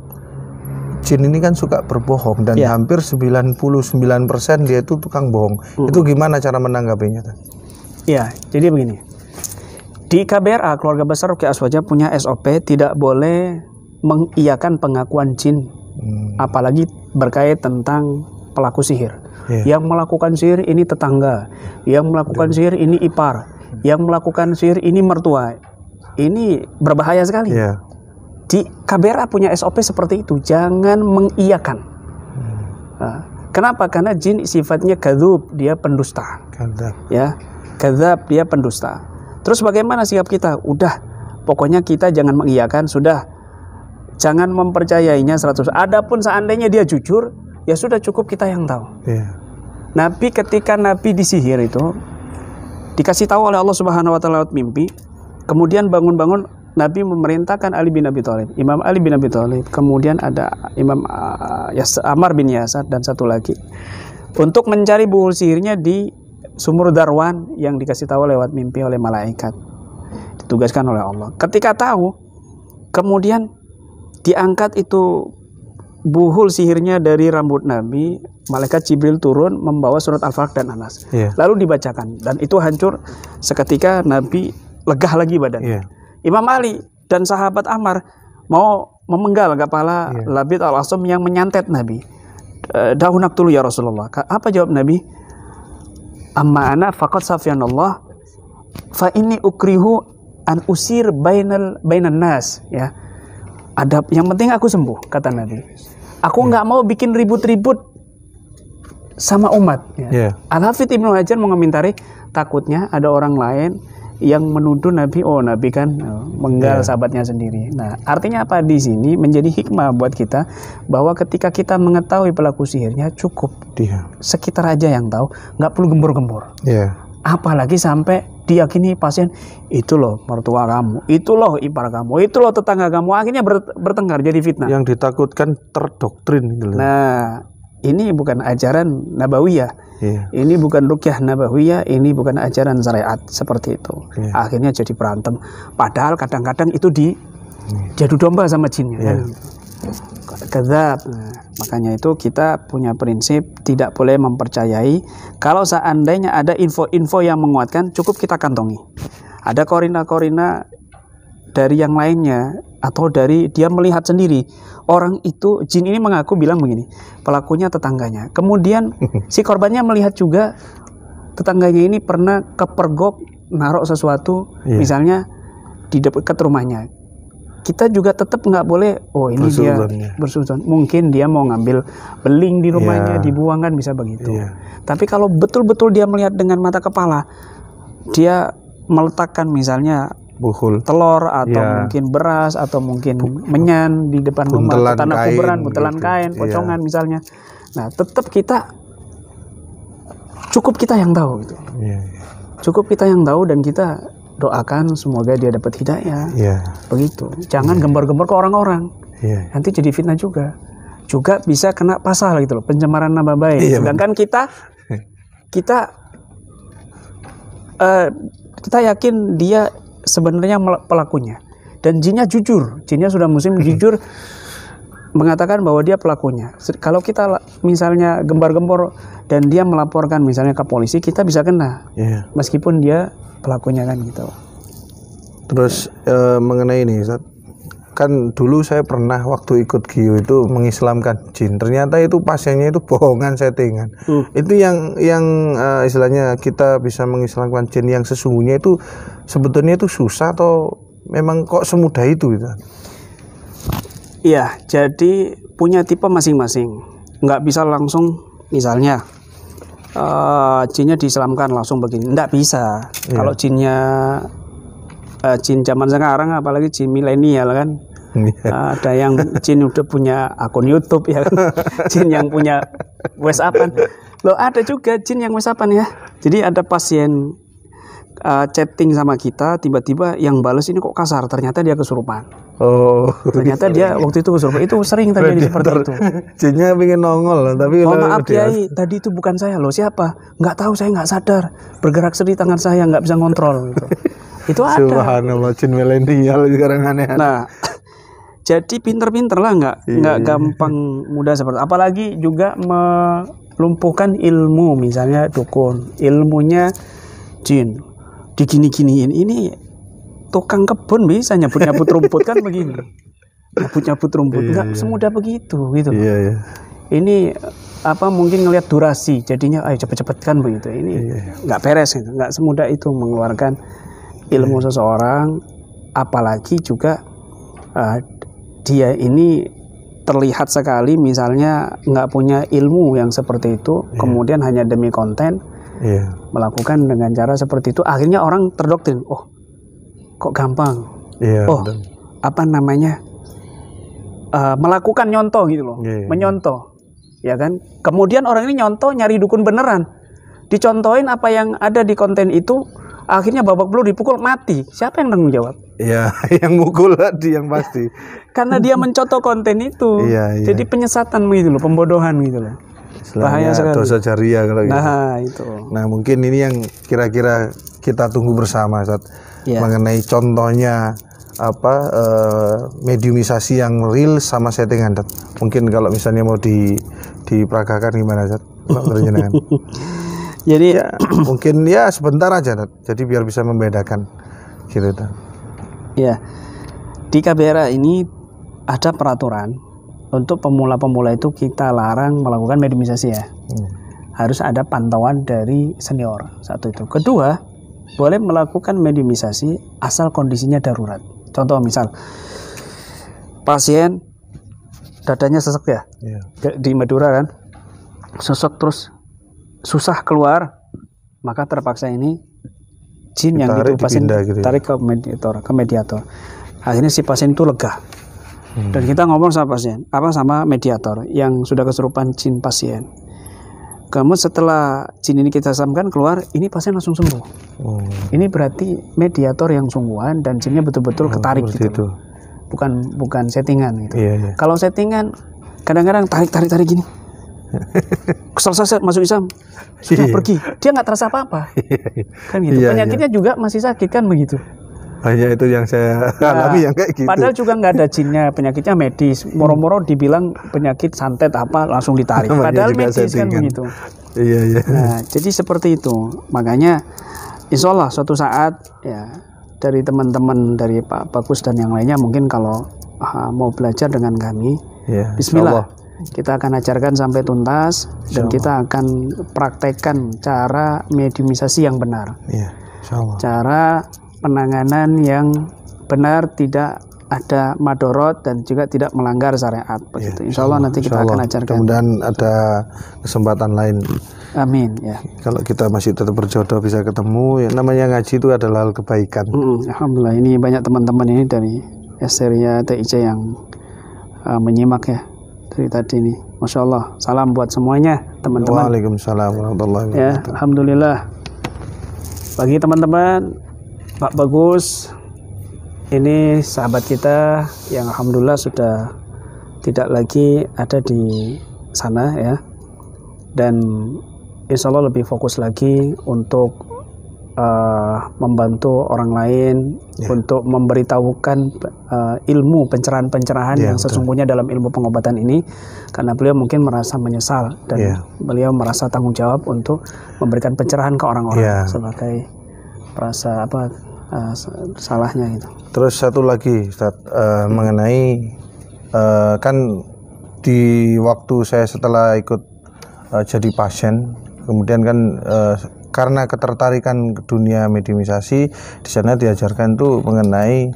jin ini kan suka berbohong dan hampir 99% dia itu tukang bohong. Itu gimana cara menanggapinya? Ya, jadi begini. Di KBRA, Keluarga Besar Ruqyah Aswaja punya SOP, tidak boleh mengiyakan pengakuan jin, apalagi berkait tentang pelaku sihir. Yang melakukan sihir ini tetangga, yang melakukan sihir ini ipar, yang melakukan sihir ini mertua. Ini berbahaya sekali. Di KBRA punya SOP seperti itu, jangan mengiyakan. Kenapa? Karena jin sifatnya kadzub, dia pendusta. Kadzab, dia pendusta. Terus bagaimana sikap kita? Udah, pokoknya kita jangan mengiyakan, sudah. Jangan mempercayainya 100%. Adapun seandainya dia jujur, ya sudah, cukup kita yang tahu. Nabi, ketika Nabi disihir itu dikasih tahu oleh Allah Subhanahu wa Ta'ala lewat mimpi, kemudian bangun-bangun Nabi memerintahkan Ali bin Abi Thalib, Imam Ali bin Abi Thalib, kemudian ada Imam Ammar bin Yasar dan satu lagi, untuk mencari buhul sihirnya di sumur Darwan yang dikasih tahu lewat mimpi oleh malaikat, ditugaskan oleh Allah. Ketika tahu, kemudian diangkat itu buhul sihirnya dari rambut Nabi, malaikat Jibril turun membawa surat Al-Falaq dan An-Nas, lalu dibacakan, dan itu hancur seketika. Nabi legah lagi badannya. Imam Ali dan sahabat Ammar mau memenggal kepala Labid al-Asam yang menyantet Nabi. Dahunak dulu ya Rasulullah. Apa jawab Nabi? Amma ana faqad safiyanallah fa inni ukrihu an usir bainan nas, ya. Yang penting aku sembuh, kata Nabi. Aku nggak mau bikin ribut-ribut sama umat. Al-Hafidz Ibnu Hajar mengomentari, takutnya ada orang lain yang menuduh Nabi, Nabi kan menggal sahabatnya sendiri. Nah, artinya apa di sini? Menjadi hikmah buat kita bahwa ketika kita mengetahui pelaku sihirnya, cukup sekitar aja yang tahu, nggak perlu gembur-gembur. Apalagi sampai diyakini pasien, itu loh mertua kamu, itu loh ipar kamu, itu loh tetangga kamu, akhirnya bertengkar jadi fitnah. Yang ditakutkan terdoktrin gitu. Nah, ini bukan ajaran nabawiyah. Ini bukan ruqyah nabawiyah, ini bukan ajaran syariat seperti itu. Akhirnya jadi berantem. Padahal kadang-kadang itu jadu domba sama jinnya. Kadzab. Makanya itu kita punya prinsip tidak boleh mempercayai. Kalau seandainya ada info-info yang menguatkan, cukup kita kantongi. Ada korina-korina dari yang lainnya, atau dari dia melihat sendiri orang itu, jin ini mengaku bilang begini, pelakunya tetangganya, kemudian si korbannya melihat juga tetangganya ini pernah kepergok naruh sesuatu misalnya di dekat rumahnya, kita juga tetap nggak boleh, oh ini dia bersuudzon. Mungkin dia mau ngambil beling di rumahnya, dibuang kan bisa begitu. Tapi kalau betul-betul dia melihat dengan mata kepala, dia meletakkan misalnya buhul, telur atau mungkin beras atau mungkin menyan di depan rumah, tanah kuburan, buntelan kain, pocongan misalnya. Nah, tetap cukup kita yang tahu gitu. Cukup kita yang tahu dan kita doakan semoga dia dapat hidayah. Begitu. Jangan gembar-gembar ke orang-orang. Nanti jadi fitnah juga. Juga bisa kena pasal gitu loh, pencemaran nama baik. Sedangkan kita yakin dia sebenarnya pelakunya. Dan jinnya jujur. Jinnya sudah musim jujur mengatakan bahwa dia pelakunya. Kalau kita misalnya gembar-gembor dan dia melaporkan misalnya ke polisi, kita bisa kena. Meskipun dia pelakunya kan gitu. Terus mengenai ini, kan dulu saya pernah waktu ikut GIU itu mengislamkan jin. Ternyata itu pasiennya itu bohongan, settingan. Itu yang istilahnya kita bisa mengislamkan jin yang sesungguhnya itu sebetulnya itu susah atau memang kok semudah itu gitu? Iya, jadi punya tipe masing-masing. Nggak bisa langsung misalnya jinnya diislamkan langsung begini, nggak bisa. Kalau jinnya jin zaman sekarang, apalagi jin milenial kan, ada yang jin udah punya akun YouTube ya kan, jin yang punya WhatsAppan. Loh ada juga jin yang WhatsAppan ya. Jadi ada pasien chatting sama kita, tiba-tiba yang balas ini kok kasar, ternyata dia kesurupan. Ternyata dia waktu itu kesurupan. Itu sering terjadi seperti itu. Jinnya pengen nongol, tapi maaf Kiai, tadi itu bukan saya loh. Siapa? Nggak tahu, saya nggak sadar. Bergerak sedih tangan saya, nggak bisa ngontrol gitu. Itu ada. Subhanallah, jin milenial sekarang aneh. Nah, jadi pinter-pinter lah, nggak gampang mudah seperti. Apalagi juga melumpuhkan ilmu, misalnya dukun, ilmunya jin, digini-giniin. Ini tukang kebun bisa nyabut-nyabut rumput kan begini. Nyabut-nyabut rumput nggak semudah begitu gitu. Ini mungkin ngelihat durasi, jadinya ayo cepet-cepet kan begitu. Ini nggak beres gitu. Nggak semudah itu mengeluarkan ilmu seseorang, apalagi juga dia ini terlihat sekali misalnya nggak punya ilmu yang seperti itu, kemudian hanya demi konten melakukan dengan cara seperti itu, akhirnya orang terdoktrin, oh kok gampang, melakukan nyontoh gitu loh, menyontoh, ya kan? Kemudian orang ini nyontoh nyari dukun beneran, dicontohin apa yang ada di konten itu, akhirnya babak belur, dipukul mati. Siapa yang tanggung jawab? Ya, yang mukul tadi yang pasti. Karena dia mencontoh konten itu, jadi penyesatan gitu loh, pembodohan gitu loh. Bahaya sekali. Dosa jariah kalau gitu. Nah itu. Nah mungkin ini yang kira-kira kita tunggu bersama saat mengenai contohnya mediumisasi yang real sama settingan. Mungkin kalau misalnya mau diperagakan gimana Zat? Jadi mungkin sebentar aja jadi biar bisa membedakan gitu. Ya, di KBRA ini ada peraturan untuk pemula-pemula itu kita larang melakukan mediumisasi ya. Harus ada pantauan dari senior, satu itu. Kedua, boleh melakukan mediumisasi asal kondisinya darurat. Contoh misal pasien dadanya sesek ya, di Madura kan, sesek terus susah keluar, maka terpaksa ini jin yang itu pasien tarik ke mediator. Akhirnya si pasien itu lega. Dan kita ngomong sama pasien, sama mediator yang sudah kesurupan jin pasien. Kemudian setelah jin ini kita samkan keluar, ini pasien langsung sembuh. Ini berarti mediator yang sungguhan dan jinnya betul-betul ketarik gitu. Bukan settingan gitu. Kalau settingan kadang-kadang tarik gini. Selesai masuk Islam sudah pergi, dia nggak terasa apa-apa kan gitu. Penyakitnya juga masih sakit kan begitu. Hanya itu yang saya alami yang kayak gitu. Padahal juga nggak ada jinnya, penyakitnya medis. Moro-moro dibilang penyakit santet langsung ditarik. Padahal medis kan begitu. Nah, jadi seperti itu. Makanya insya Allah suatu saat ya dari teman-teman dari Pak Bagus dan yang lainnya mungkin kalau mau belajar dengan kami, Bismillah. Kita akan ajarkan sampai tuntas dan kita akan praktekkan cara mediumisasi yang benar. Cara penanganan yang benar, tidak ada madorot dan juga tidak melanggar syariat begitu. Insya Allah nanti kita akan ajarkan. Kemudian ada kesempatan lain. Amin ya. Kalau kita masih tetap berjodoh bisa ketemu, ya namanya ngaji itu adalah hal kebaikan. Alhamdulillah ini banyak teman-teman ini dari Esteria TIC yang menyimak ya dari tadi ini. Masya Allah. Salam buat semuanya teman-teman. Waalaikumsalam warahmatullahi wabarakatuh. Ya, alhamdulillah. Bagi teman-teman, Pak Bagus, ini sahabat kita yang alhamdulillah sudah tidak lagi ada di sana ya, dan insya Allah lebih fokus lagi untuk membantu orang lain untuk memberitahukan ilmu pencerahan-pencerahan yang sesungguhnya dalam ilmu pengobatan ini, karena beliau mungkin merasa menyesal dan beliau merasa tanggung jawab untuk memberikan pencerahan ke orang-orang sebagai merasa salahnya gitu. Terus satu lagi Ustaz, mengenai kan di waktu saya setelah ikut jadi pasien, kemudian kan karena ketertarikan ke dunia mediumisasi, di sana diajarkan tuh mengenai,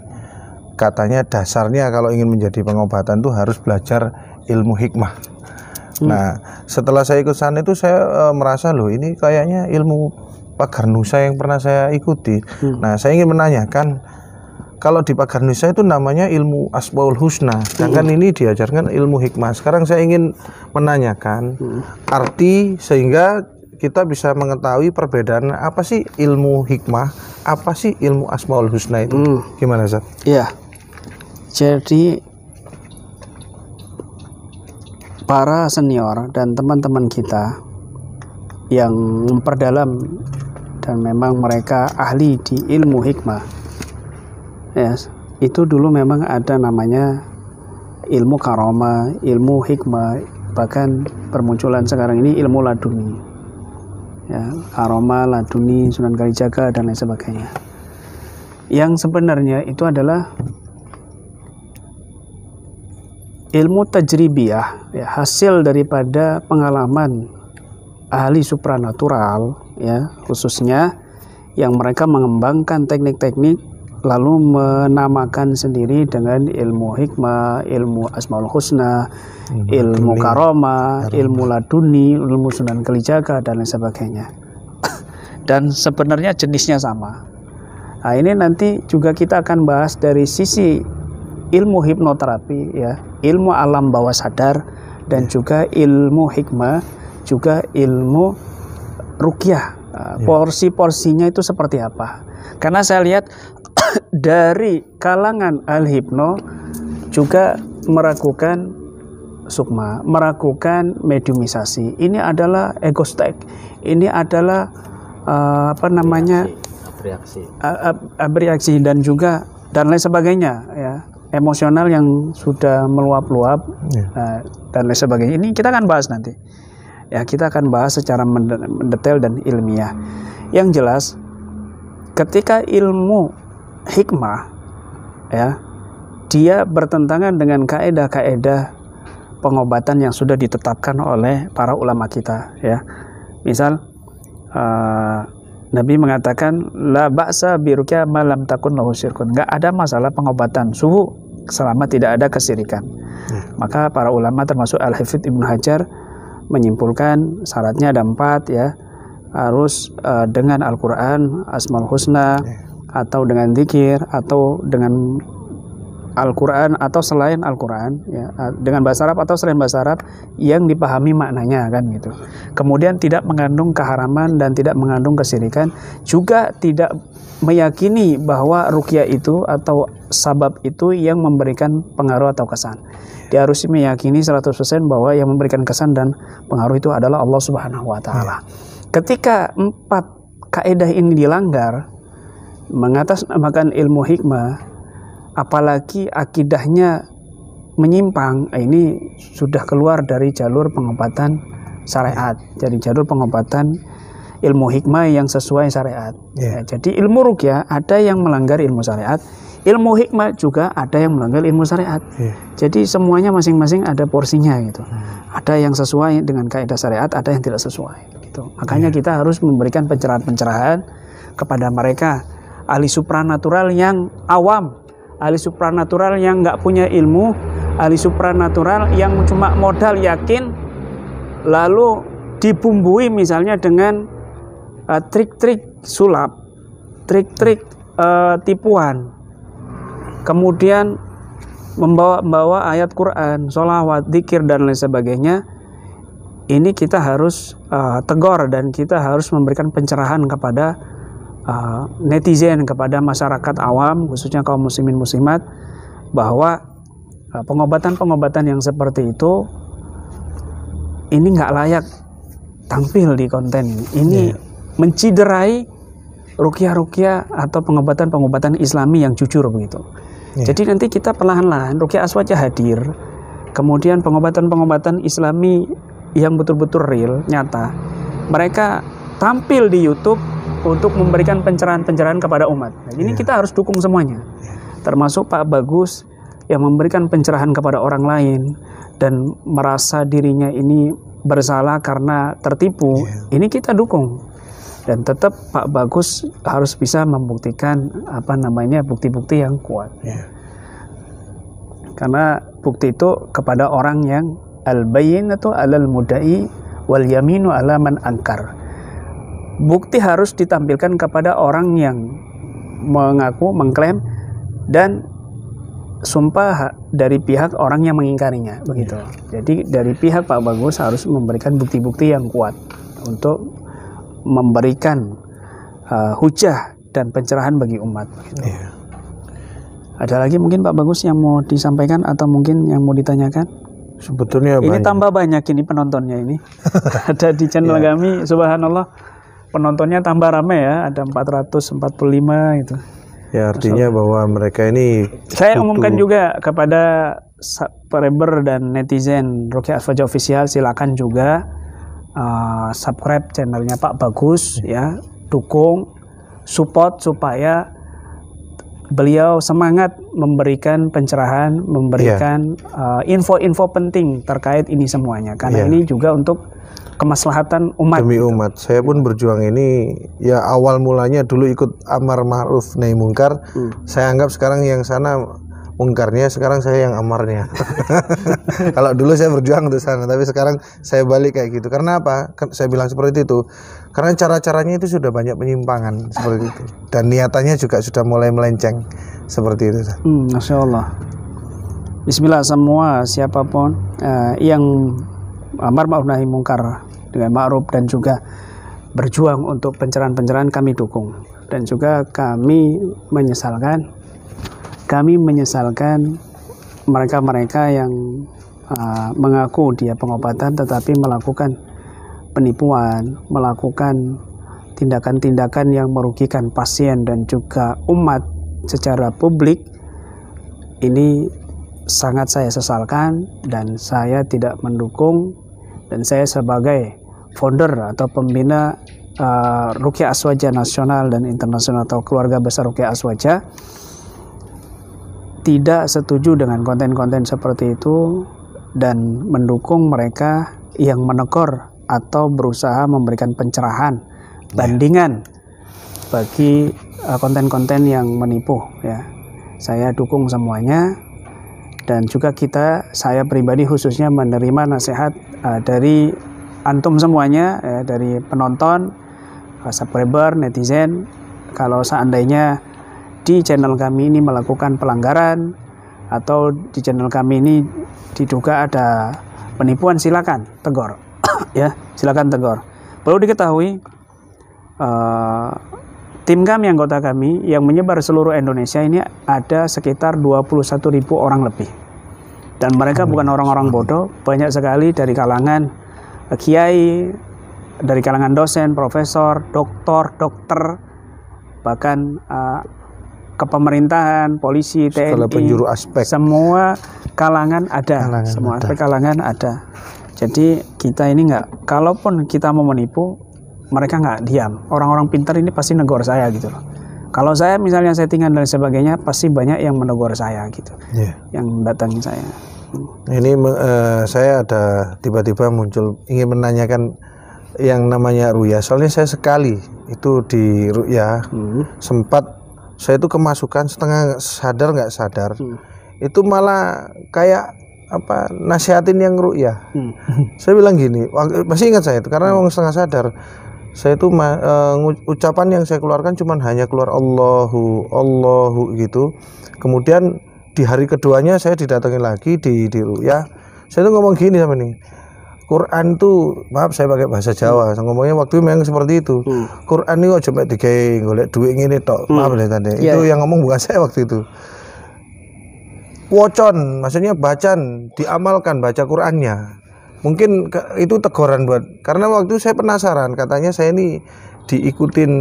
katanya dasarnya kalau ingin menjadi pengobatan tuh harus belajar ilmu hikmah. Nah, setelah saya ikut sana itu saya merasa loh ini kayaknya ilmu Pagar Nusa yang pernah saya ikuti. Nah, saya ingin menanyakan, kalau di Pagar Nusa itu namanya ilmu Asmaul Husna, sedangkan ini diajarkan ilmu hikmah. Sekarang saya ingin menanyakan arti sehingga kita bisa mengetahui perbedaan apa sih ilmu hikmah, apa sih ilmu Asmaul Husna itu. Gimana Ustaz? Iya. Jadi para senior dan teman-teman kita yang memperdalam dan memang mereka ahli di ilmu hikmah, ya, itu dulu memang ada namanya ilmu karomah, ilmu hikmah, bahkan bermunculan sekarang ini ilmu laduni, ya, karomah, laduni, Sunan Kalijaga dan lain sebagainya. Yang sebenarnya itu adalah ilmu tajribiyah, ya, hasil daripada pengalaman ahli supranatural, ya, khususnya yang mereka mengembangkan teknik-teknik lalu menamakan sendiri dengan ilmu hikmah, ilmu Asmaul Husna, ilmu karomah, ilmu laduni, ilmu Sunan Kalijaga dan lain sebagainya. Dan sebenarnya jenisnya sama. Nah, ini nanti juga kita akan bahas dari sisi ilmu hipnoterapi, ya, ilmu alam bawah sadar, dan juga ilmu hikmah, juga ilmu ruqyah. Porsi-porsinya itu seperti apa? Karena saya lihat dari kalangan al-hipno juga meragukan sukma, meragukan mediumisasi. Ini adalah egostek. Ini adalah bereaksi dan juga dan lain sebagainya, ya, emosional yang sudah meluap-luap, dan lain sebagainya. Ini kita akan bahas nanti. Ya, kita akan bahas secara mendetail dan ilmiah. Yang jelas, ketika ilmu hikmah, ya, dia bertentangan dengan kaedah-kaedah pengobatan yang sudah ditetapkan oleh para ulama kita, ya. Misal Nabi mengatakan la ba'sa bi ruqyah ma lam takun lahu syirkun. Enggak ada masalah pengobatan suhu selama tidak ada kesirikan. Maka para ulama termasuk Al-Hafidz Ibnu Hajar menyimpulkan syaratnya ada 4, ya. Harus dengan Al-Quran, Asmaul Husna, atau dengan zikir, atau dengan Al-Quran atau selain Al-Quran, ya, dengan bahasa Arab atau selain bahasa Arab yang dipahami maknanya, kan gitu. Kemudian tidak mengandung keharaman dan tidak mengandung kesirikan, juga tidak meyakini bahwa ruqyah itu atau sabab itu yang memberikan pengaruh atau kesan. Dia harus meyakini 100% bahwa yang memberikan kesan dan pengaruh itu adalah Allah Subhanahu wa taala. Ketika 4 kaidah ini dilanggar, mengatasnamakan ilmu hikmah, apalagi akidahnya menyimpang, ini sudah keluar dari jalur pengobatan syariat, dari jalur pengobatan ilmu hikmah yang sesuai syariat. Ya, jadi ilmu ruqyah ada yang melanggar ilmu syariat, ilmu hikmah juga ada yang melanggar ilmu syariat. Jadi semuanya masing-masing ada porsinya gitu. Ada yang sesuai dengan kaidah syariat, ada yang tidak sesuai gitu. Makanya kita harus memberikan pencerahan-pencerahan kepada mereka ahli supranatural yang awam, ahli supranatural yang nggak punya ilmu, ahli supranatural yang cuma modal yakin, lalu dibumbui misalnya dengan trik-trik sulap, trik-trik tipuan, kemudian membawa ayat Quran, sholawat, dzikir dan lain sebagainya. Ini kita harus tegur dan kita harus memberikan pencerahan kepada netizen, kepada masyarakat awam, khususnya kaum muslimin muslimat, bahwa pengobatan-pengobatan yang seperti itu ini nggak layak tampil di konten ini. Ini menciderai ruqyah-ruqyah atau pengobatan-pengobatan Islami yang jujur begitu. Jadi nanti kita perlahan-lahan ruqyah aswajah hadir, kemudian pengobatan-pengobatan Islami yang betul-betul real, nyata, mereka tampil di YouTube untuk memberikan pencerahan-pencerahan kepada umat. Nah, ini kita harus dukung semuanya, termasuk Pak Bagus yang memberikan pencerahan kepada orang lain dan merasa dirinya ini bersalah karena tertipu. Ini kita dukung, dan tetap Pak Bagus harus bisa membuktikan bukti-bukti yang kuat. Karena bukti itu kepada orang yang al-bayyinatu 'alal mudda'i wal yaminu 'ala man ankar. Bukti harus ditampilkan kepada orang yang mengaku, mengklaim, dan sumpah dari pihak orang yang mengingkarinya, begitu. Jadi dari pihak Pak Bagus harus memberikan bukti-bukti yang kuat untuk memberikan hujah dan pencerahan bagi umat, begitu. Ada lagi mungkin Pak Bagus yang mau disampaikan atau mungkin yang mau ditanyakan? Sebetulnya ini banyak. Tambah banyak ini penontonnya ini. Ada di channel kami, subhanallah, penontonnya tambah ramai ya, ada 445 itu. Ya, artinya bahwa mereka ini saya umumkan juga kepada subscriber dan netizen Ruqyah Aswajah Official, silakan juga subscribe channelnya Pak Bagus ya, dukung, support supaya beliau semangat memberikan pencerahan, memberikan info-info penting terkait ini semuanya, karena ini juga untuk kemaslahatan umat. Demi umat. Saya pun berjuang ini ya awal mulanya dulu ikut amar ma'ruf nahi mungkar. Saya anggap sekarang yang sana mungkarnya, sekarang saya yang amarnya. Kalau dulu saya berjuang untuk sana, tapi sekarang saya balik kayak gitu. Karena apa? Saya bilang seperti itu. Karena cara-caranya itu sudah banyak penyimpangan seperti itu. Dan niatannya juga sudah mulai melenceng seperti itu. Masya Allah. Bismillah, semua siapapun yang amar ma'ruf nahi mungkar dengan ma'ruf dan juga berjuang untuk pencerahan-pencerahan, kami dukung. Dan juga kami menyesalkan mereka-mereka yang mengaku dia pengobatan tetapi melakukan penipuan, melakukan tindakan-tindakan yang merugikan pasien dan juga umat secara publik. Ini sangat saya sesalkan dan saya tidak mendukung, dan saya sebagai founder atau pembina Ruqyah Aswajah nasional dan internasional atau keluarga besar Ruqyah Aswajah tidak setuju dengan konten-konten seperti itu dan mendukung mereka yang menegur atau berusaha memberikan pencerahan bandingan bagi konten-konten yang menipu ya. Saya dukung semuanya, dan juga saya pribadi khususnya menerima nasihat dari antum semuanya ya, dari penonton, subscriber, netizen. Kalau seandainya di channel kami ini melakukan pelanggaran atau di channel kami ini diduga ada penipuan, silakan tegur ya, silakan tegur. Perlu diketahui tim kami, anggota kami yang menyebar seluruh Indonesia ini ada sekitar 21.000 orang lebih, dan mereka bukan orang-orang bodoh. Banyak sekali dari kalangan kiai, dari kalangan dosen, profesor, dokter, bahkan kepemerintahan, polisi, TNI, penjuru aspek, semua kalangan ada, semua aspek kalangan ada. Jadi kita ini kalaupun kita mau menipu, mereka nggak diam. Orang-orang pintar ini pasti negor saya gitu loh. Kalau saya misalnya settingan dan sebagainya, pasti banyak yang menegur saya gitu, yang datangi saya. Ini saya ada tiba-tiba muncul ingin menanyakan yang namanya ruqyah. Soalnya saya sekali itu di ruqyah sempat saya itu kemasukan setengah sadar nggak sadar, itu malah kayak apa nasihatin yang ru'yah. Saya bilang gini, masih ingat saya itu karena orang setengah sadar. Saya itu ucapan yang saya keluarkan cuman hanya keluar Allahu gitu. Kemudian di hari keduanya saya didatengin lagi di ru'yah. Saya tuh ngomong gini sama nih. Quran tuh, maaf saya pakai bahasa Jawa, ngomongnya waktu itu memang seperti itu. Quran ini kok cuma digawe golek duit ngene tok. Maaf ya tadi. Itu yang ngomong bukan saya waktu itu. Wocon, maksudnya bacaan, diamalkan baca Qurannya. Mungkin itu teguran buat, karena waktu saya penasaran, katanya saya ini diikutin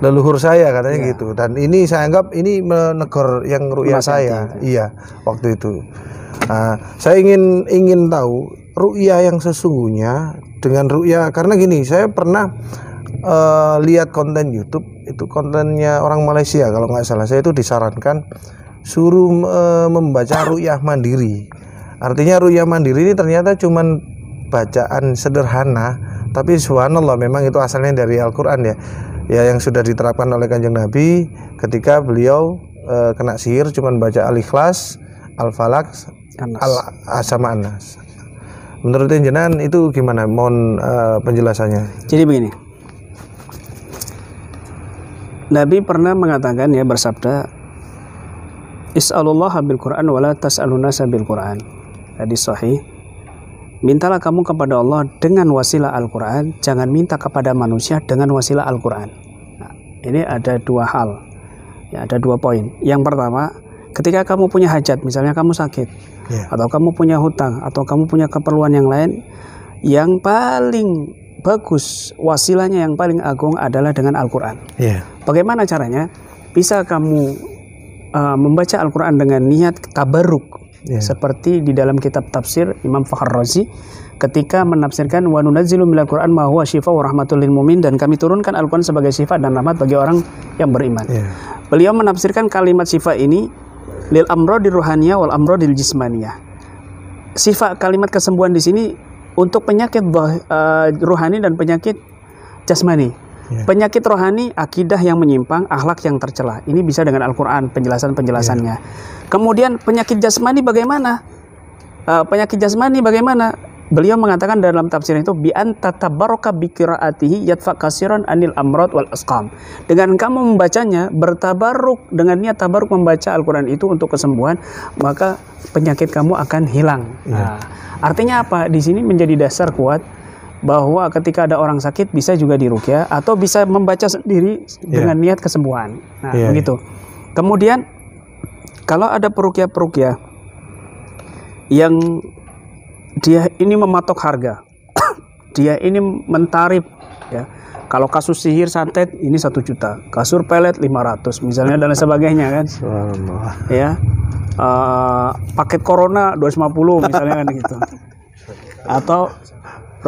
leluhur saya katanya gitu. Dan ini saya anggap ini menegur yang ru'yah saya. Iya, waktu itu. Nah, saya ingin tahu ru'yah yang sesungguhnya dengan ru'yah, karena gini, saya pernah lihat konten YouTube, itu kontennya orang Malaysia kalau nggak salah. Saya itu disarankan suruh membaca ru'yah mandiri. Artinya ru'yah mandiri ini ternyata cuman bacaan sederhana, tapi subhanallah memang itu asalnya dari Al-Quran ya yang sudah diterapkan oleh Kanjeng Nabi ketika beliau kena sihir, cuman baca Al-Ikhlas, Al-Falaq, sama An-Nas. Menurut jenengan itu gimana? Mohon penjelasannya. Jadi begini, Nabi pernah mengatakan bersabda, Is'alullah bil Quran wala tas'aluna bil Quran. Hadis sahih. Mintalah kamu kepada Allah dengan wasilah Al-Quran, jangan minta kepada manusia dengan wasilah Al-Quran. Nah, ini ada dua hal, ada 2 poin. Yang pertama, ketika kamu punya hajat, misalnya kamu sakit, atau kamu punya hutang, atau kamu punya keperluan yang lain, yang paling bagus, wasilahnya yang paling agung adalah dengan Al-Quran. Bagaimana caranya? Bisa kamu membaca Al-Quran dengan niat tabarruk, seperti di dalam kitab tafsir Imam Fakhr Razi ketika menafsirkan wa nunazzilu minal Qur'an ma huwa syifa wa rahmatul lil mu'min, dan kami turunkan Al-Quran sebagai sifat dan rahmat bagi orang yang beriman. Beliau menafsirkan kalimat sifat ini lil amradil ruhaniyah wal amradil jismaniyah. Sifat kalimat kesembuhan di sini untuk penyakit ruhani dan penyakit jasmani. Penyakit rohani, akidah yang menyimpang, akhlak yang tercela. Ini bisa dengan Al-Quran penjelasannya. Kemudian penyakit jasmani bagaimana? Beliau mengatakan dalam tafsir itu bi anta tabaraka bi qiraatihi yadfa kasiran anil amrad wal asqam. Dengan kamu membacanya bertabaruk dengan niat tabaruk membaca Al-Quran itu untuk kesembuhan, maka penyakit kamu akan hilang. Nah, artinya apa? Di sini menjadi dasar kuat bahwa ketika ada orang sakit bisa juga diruqyah atau bisa membaca sendiri dengan niat kesembuhan. Nah, begitu. Kemudian kalau ada peruqyah yang dia ini mematok harga, dia ini mentarif Kalau kasus sihir santet ini 1 juta, kasur pelet 500 misalnya dan sebagainya kan. Paket corona 250 misalnya kan gitu. Atau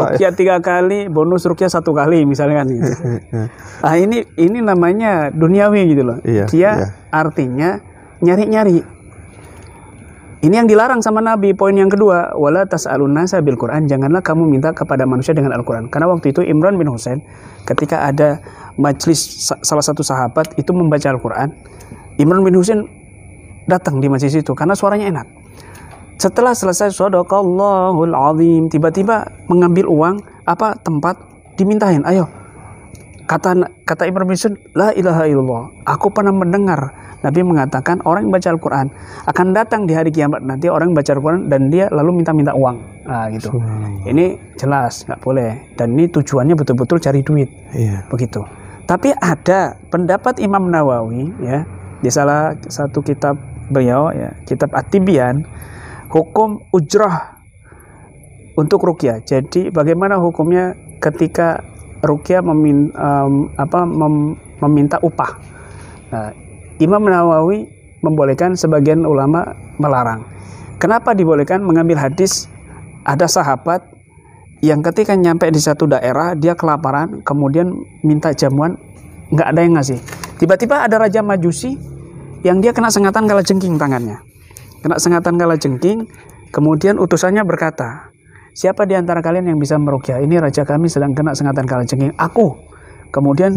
ruqyah 3 kali, bonus ruqyah 1 kali misalnya kan gitu. Nah, ini namanya duniawi gitu loh. Dia artinya nyari-nyari. Ini yang dilarang sama Nabi. Poin yang kedua, wala tas'aluna bil Quran, janganlah kamu minta kepada manusia dengan Al-Quran. Karena waktu itu Imran bin Husain ketika ada majlis salah satu sahabat itu membaca Al-Quran, Imran bin Husain datang di majlis itu karena suaranya enak. Setelah selesai shadaqallahul azim, tiba-tiba mengambil uang tempat dimintain. Ayo, kata Imran bin Husain, la ilaha illallah, aku pernah mendengar Nabi mengatakan orang yang baca Al-Quran akan datang di hari kiamat nanti orang yang baca Al-Quran dan dia lalu minta uang. Nah, gitu. Ini jelas nggak boleh, dan ini tujuannya betul-betul cari duit. Begitu. Tapi ada pendapat Imam Nawawi di salah satu kitab beliau kitab At-Tibyan, hukum ujrah untuk ruqyah. Jadi bagaimana hukumnya ketika ruqyah meminta upah. Nah, Imam Nawawi membolehkan, sebagian ulama melarang. Kenapa dibolehkan? Mengambil hadis ada sahabat yang ketika nyampe di satu daerah dia kelaparan, kemudian minta jamuan, nggak ada yang ngasih. Tiba-tiba ada raja Majusi yang dia kena sengatan kalajengking tangannya. Kena sengatan kalajengking, kemudian utusannya berkata, siapa di antara kalian yang bisa meruqyah? Ini raja kami sedang kena sengatan kalajengking. Aku. Kemudian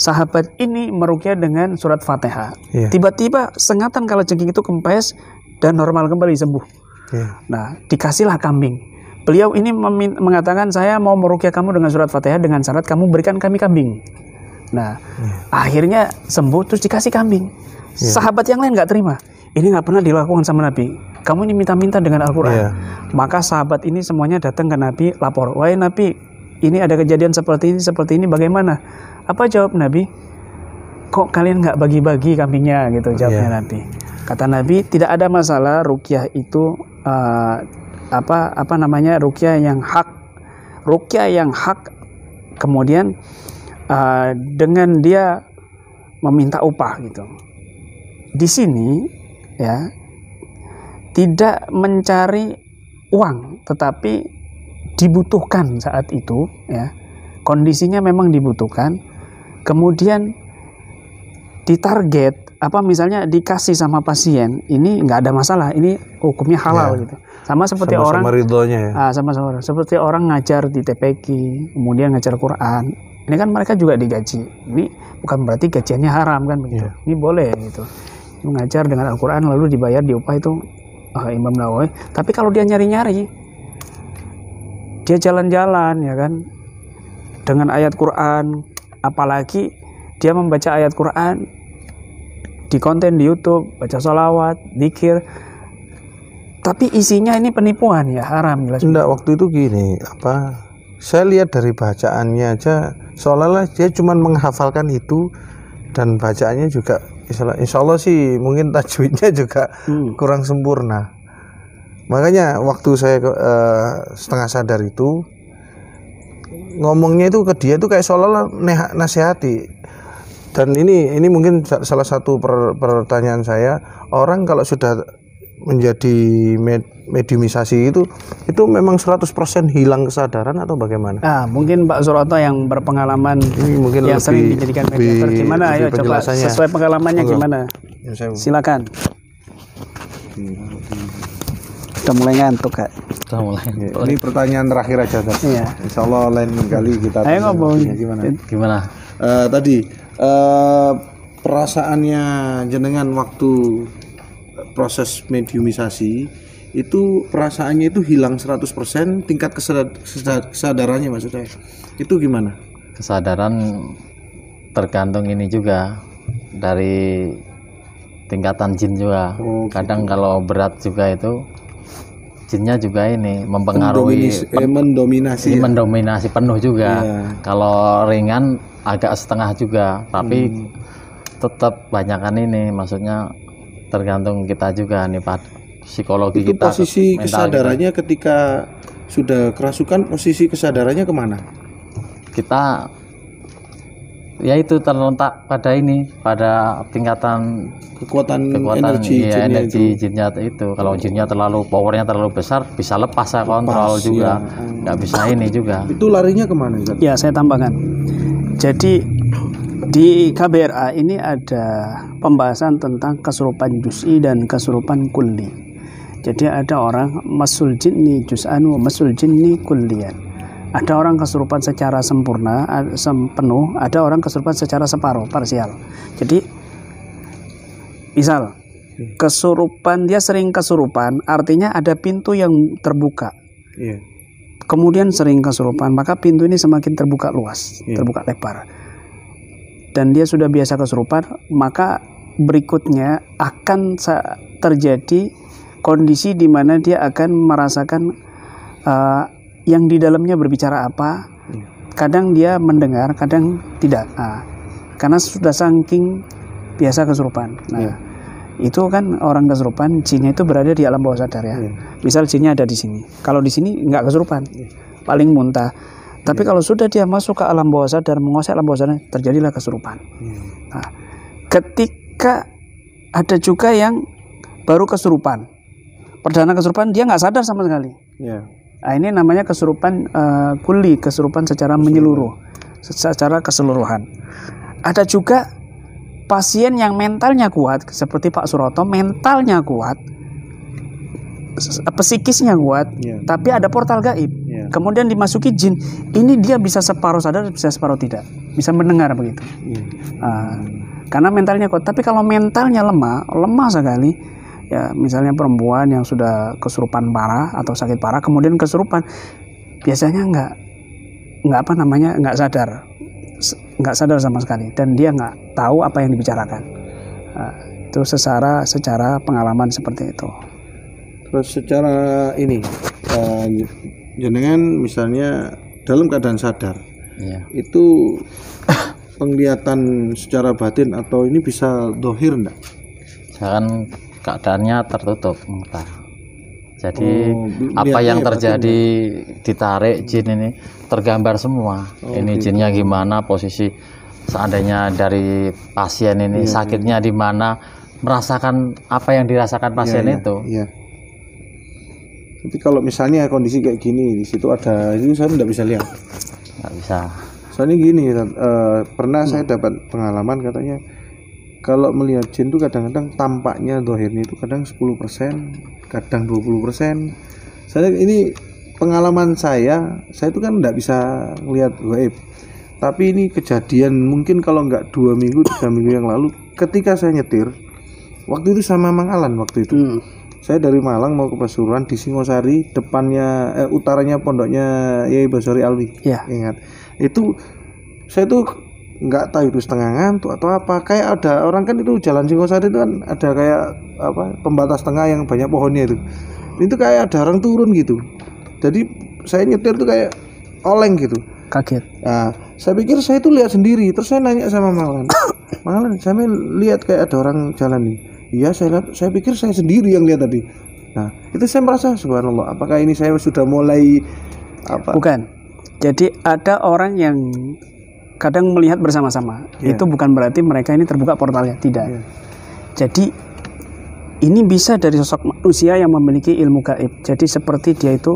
sahabat ini meruqyah dengan surat Fatihah. Tiba-tiba sengatan kalajengking itu kempes dan normal kembali, sembuh. Nah, dikasihlah kambing. Beliau ini mengatakan, saya mau meruqyah kamu dengan surat Fatihah dengan syarat kamu berikan kami kambing. Nah, akhirnya sembuh terus dikasih kambing. Sahabat yang lain nggak terima. Ini nggak pernah dilakukan sama Nabi. Kamu ini minta-minta dengan Al-Quran. Maka sahabat ini semuanya datang ke Nabi, lapor, wahai Nabi, ini ada kejadian seperti ini, bagaimana? Apa jawab Nabi? Kok kalian nggak bagi-bagi kambingnya, gitu jawabnya Nabi. Kata Nabi, tidak ada masalah, ruqyah itu ruqyah yang hak. Ruqyah yang hak, kemudian dengan dia meminta upah, gitu. Di sini ya tidak mencari uang, tetapi dibutuhkan saat itu, ya kondisinya memang dibutuhkan, kemudian ditarget, misalnya dikasih sama pasien, ini nggak ada masalah, ini hukumnya halal gitu. Sama seperti sama-sama ridhonya ya. Sama-sama seperti orang ngajar di TPQ, kemudian ngajar Quran, ini kan mereka juga digaji, ini bukan berarti gajiannya haram kan begitu, ini boleh gitu. Mengajar dengan Al-Quran lalu dibayar diupah itu Imam Nawawi. Tapi kalau dia nyari-nyari, dia jalan-jalan ya kan dengan ayat Quran, apalagi dia membaca ayat Quran di konten di YouTube, baca sholawat, zikir, tapi isinya ini penipuan, ya haram jelas. Enggak, waktu itu gini, saya lihat dari bacaannya aja seolah-olah dia cuma menghafalkan itu, dan bacaannya juga insya Allah sih mungkin tajwidnya juga kurang sempurna. Makanya waktu saya setengah sadar itu, ngomongnya itu ke dia itu kayak seolah-olah nasihati. Dan ini mungkin salah satu pertanyaan saya, orang kalau sudah menjadi mediumisasi itu memang 100% hilang kesadaran atau bagaimana? Mungkin Pak Suroto yang berpengalaman, ini mungkin yang sering dijadikan mediator, gimana? Ayo coba sesuai pengalamannya gimana? Silakan. Udah mulai ngantuk, Kak. Ini pertanyaan terakhir aja, Iya. Insya Allah lain kali kita. Ayo ngomong. Gimana? Tadi perasaannya jenengan waktu proses mediumisasi itu, perasaannya itu hilang 100%, tingkat kesadarannya maksud saya itu gimana? Kesadaran tergantung ini juga dari tingkatan jin juga. Kadang kalau berat juga itu jinnya juga ini mempengaruhi, mendominasi penuh juga. Kalau ringan agak setengah juga, tapi tetap banyakan ini, maksudnya tergantung kita juga nih Pak, psikologi itu kita. Posisi kesadarannya kita, ketika sudah kerasukan, posisi kesadarannya kemana? Kita ya itu terletak pada ini, pada tingkatan kekuatan energi jinnya itu. Kalau jinnya terlalu, powernya terlalu besar, bisa lepas saya kontrol juga, nggak bisa ini juga. Itu larinya kemana? Ya, saya tambahkan. Jadi di KBRA ini ada pembahasan tentang kesurupan juz'i dan kesurupan kulli. Jadi ada orang masul jinni juz'an wa masul jinni kulliyan. Ada orang kesurupan secara sempurna, penuh, ada orang kesurupan secara separuh, parsial. Jadi misal kesurupan, dia sering kesurupan, artinya ada pintu yang terbuka. Kemudian sering kesurupan, maka pintu ini semakin terbuka luas, terbuka lebar. Dan dia sudah biasa kesurupan, maka berikutnya akan terjadi kondisi di mana dia akan merasakan yang di dalamnya berbicara apa. Kadang dia mendengar, kadang tidak, karena sudah saking biasa kesurupan. Itu kan orang kesurupan, jinnya itu berada di alam bawah sadar ya. Misal jinnya ada di sini, kalau di sini nggak kesurupan, paling muntah. Tapi kalau sudah dia masuk ke alam bawah sadar, menguasai alam bawah sadar, terjadilah kesurupan. Nah, ketika ada juga yang baru kesurupan, perdana kesurupan, dia nggak sadar sama sekali. Nah, ini namanya kesurupan kulli, kesurupan secara menyeluruh, secara keseluruhan. Ada juga pasien yang mentalnya kuat, seperti Pak Suroto, mentalnya kuat, psikisnya kuat, tapi ada portal gaib. Kemudian dimasuki jin, ini dia bisa separuh sadar, bisa separuh tidak. bisa mendengar begitu. Karena mentalnya kuat. Tapi kalau mentalnya lemah sekali, ya misalnya perempuan yang sudah kesurupan parah atau sakit parah kemudian kesurupan, biasanya nggak sadar sama sekali, dan dia nggak tahu apa yang dibicarakan. Itu secara pengalaman seperti itu. Terus secara ini jenengan misalnya dalam keadaan sadar, itu penglihatan secara batin atau ini bisa dohir enggak? Misalkan keadaannya tertutup mata. Jadi apa yang terjadi ditarik jin ini tergambar semua. Ini jinnya gimana, posisi seandainya dari pasien ini sakitnya di mana, merasakan apa yang dirasakan pasien itu. Iya. Tapi kalau misalnya kondisi kayak gini, di situ ada, itu saya tidak bisa lihat. Nggak bisa. Soalnya gini, pernah saya dapat pengalaman katanya, kalau melihat jin itu kadang-kadang tampaknya dohirnya itu kadang 10%, kadang 20%. Saya ini pengalaman saya itu kan tidak bisa melihat gaib. Tapi ini kejadian mungkin kalau nggak 2 minggu, 3 minggu yang lalu, ketika saya nyetir, waktu itu sama Mang Alan waktu itu. Saya dari Malang mau ke Pasuruan di Singosari, depannya utaranya pondoknya Yai Basori Alwi. Ingat. Itu saya tuh nggak tahu itu setengah ngantuk atau apa, kayak ada orang kan itu jalan Singosari itu kan ada kayak pembatas tengah yang banyak pohonnya itu kayak ada orang turun gitu. Jadi saya nyetir tuh kayak oleng gitu, kaget. Nah, saya pikir saya itu lihat sendiri, terus saya nanya sama Mang Alan, saya lihat kayak ada orang jalan nih. Iya, saya pikir saya sendiri yang lihat tadi. Nah, itu saya merasa subhanallah, apakah ini saya sudah mulai apa? Bukan. Jadi ada orang yang kadang melihat bersama-sama. Itu bukan berarti mereka ini terbuka portalnya, tidak. Jadi ini bisa dari sosok manusia yang memiliki ilmu gaib. Jadi seperti dia itu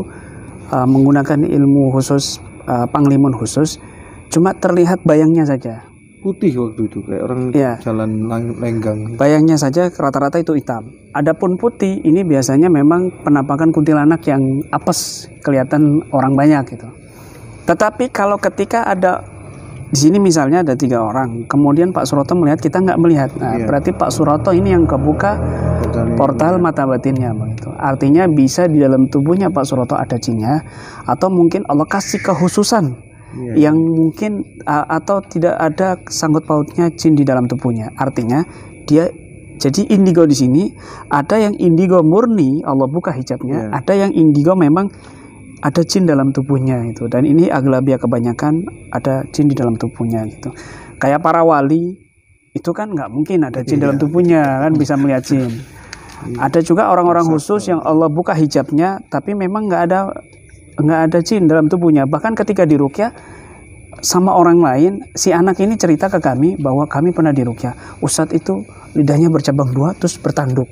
menggunakan ilmu khusus, panglimun khusus, cuma terlihat bayangnya saja. Putih waktu itu kayak orang jalan lenggang. Bayangnya saja rata-rata itu hitam. Adapun putih ini biasanya memang penampakan kuntilanak yang apes, kelihatan orang banyak gitu. Tetapi kalau ketika ada di sini misalnya ada 3 orang, kemudian Pak Suroto melihat, kita nggak melihat. Nah, berarti Pak Suroto ini yang kebuka portal mata batinnya begitu. Artinya bisa di dalam tubuhnya Pak Suroto ada jinnya, atau mungkin Allah kasih kekhususan yang mungkin atau tidak ada sangkut pautnya jin di dalam tubuhnya. Artinya dia jadi indigo di sini ada yang indigo murni, Allah buka hijabnya, ada yang indigo memang ada jin dalam tubuhnya itu. Dan ini aglabiah kebanyakan ada jin di dalam tubuhnya gitu. Kayak para wali itu kan nggak mungkin ada jin dalam tubuhnya, kan bisa melihat jin. Ada juga orang-orang khusus yang Allah buka hijabnya tapi memang nggak ada jin dalam tubuhnya. Bahkan ketika diruqyah sama orang lain, si anak ini cerita ke kami bahwa kami pernah diruqyah, Ustadz itu lidahnya bercabang 2 terus bertanduk.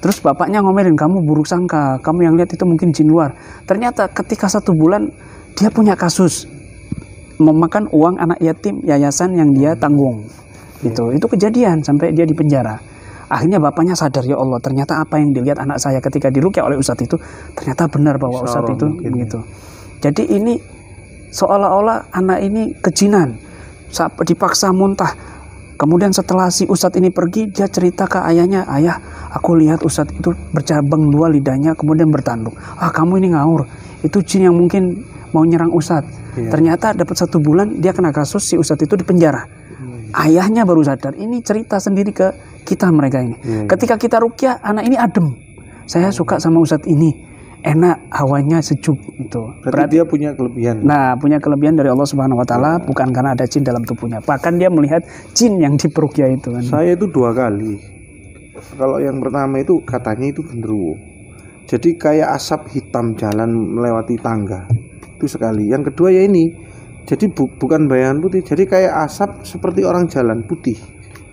Terus bapaknya ngomelin, kamu buruk sangka, kamu yang lihat itu mungkin jin luar. Ternyata ketika 1 bulan dia punya kasus memakan uang anak yatim yayasan yang dia tanggung. Itu kejadian sampai dia di penjara. Akhirnya bapaknya sadar, ya Allah, ternyata apa yang dilihat anak saya ketika diruqyah oleh Ustadz itu ternyata benar bahwa Ustadz itu begitu. Jadi ini seolah-olah anak ini kejinan, dipaksa muntah. Kemudian setelah si Ustadz ini pergi, dia cerita ke ayahnya, ayah, aku lihat Ustadz itu bercabang 2 lidahnya kemudian bertanduk. Kamu ini ngawur, itu jin yang mungkin mau nyerang Ustadz. Ternyata dapat 1 bulan dia kena kasus, si Ustadz itu di penjara. Ayahnya baru sadar, ini cerita sendiri ke kita mereka ini. Ketika kita ruqyah, anak ini adem. Saya suka sama Ustadz ini, enak, hawanya sejuk itu. Berarti dia punya kelebihan. Nah, punya kelebihan dari Allah Subhanahu wa taala, bukan karena ada jin dalam tubuhnya. Bahkan dia melihat jin yang diperuqyah itu kan. Saya itu 2 kali. Kalau yang pertama itu katanya itu genderuwo. Jadi kayak asap hitam jalan melewati tangga. Itu sekali. Yang kedua ya ini. Jadi bukan bayangan putih, jadi kayak asap seperti orang jalan putih.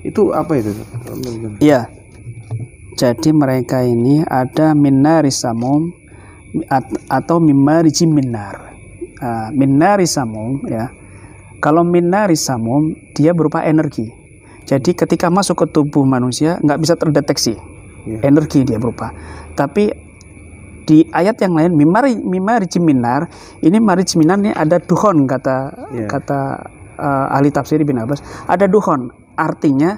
Itu apa itu? Iya. Jadi mereka ini ada minaris samum atau mimariji minar. Minaris samum ya. Kalau minaris samum dia berupa energi. Jadi ketika masuk ke tubuh manusia nggak bisa terdeteksi. Energi dia berupa. Tapi di ayat yang lain mimariji minar, ini mariji minar ini ada duhon kata ahli tafsir Ibn Abbas, ada dukhon, artinya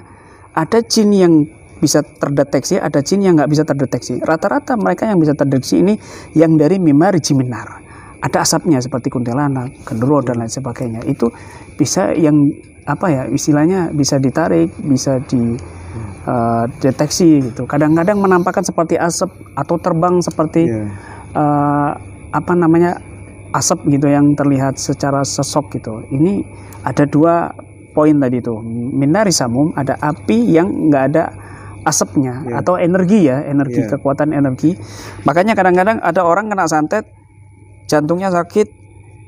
ada jin yang bisa terdeteksi, ada jin yang nggak bisa terdeteksi. Rata-rata mereka yang bisa terdeteksi ini yang dari mimari jiminar. Ada asapnya seperti kuntilanak, genderuwo dan lain sebagainya. Itu bisa yang apa ya istilahnya bisa ditarik, bisa dideteksi gitu. Kadang-kadang menampakkan seperti asap atau terbang seperti apa namanya asap gitu yang terlihat secara sesok gitu. Ini ada 2 poin tadi itu. Minari samum, ada api yang nggak ada asapnya atau energi kekuatan energi. Makanya kadang-kadang ada orang kena santet, jantungnya sakit,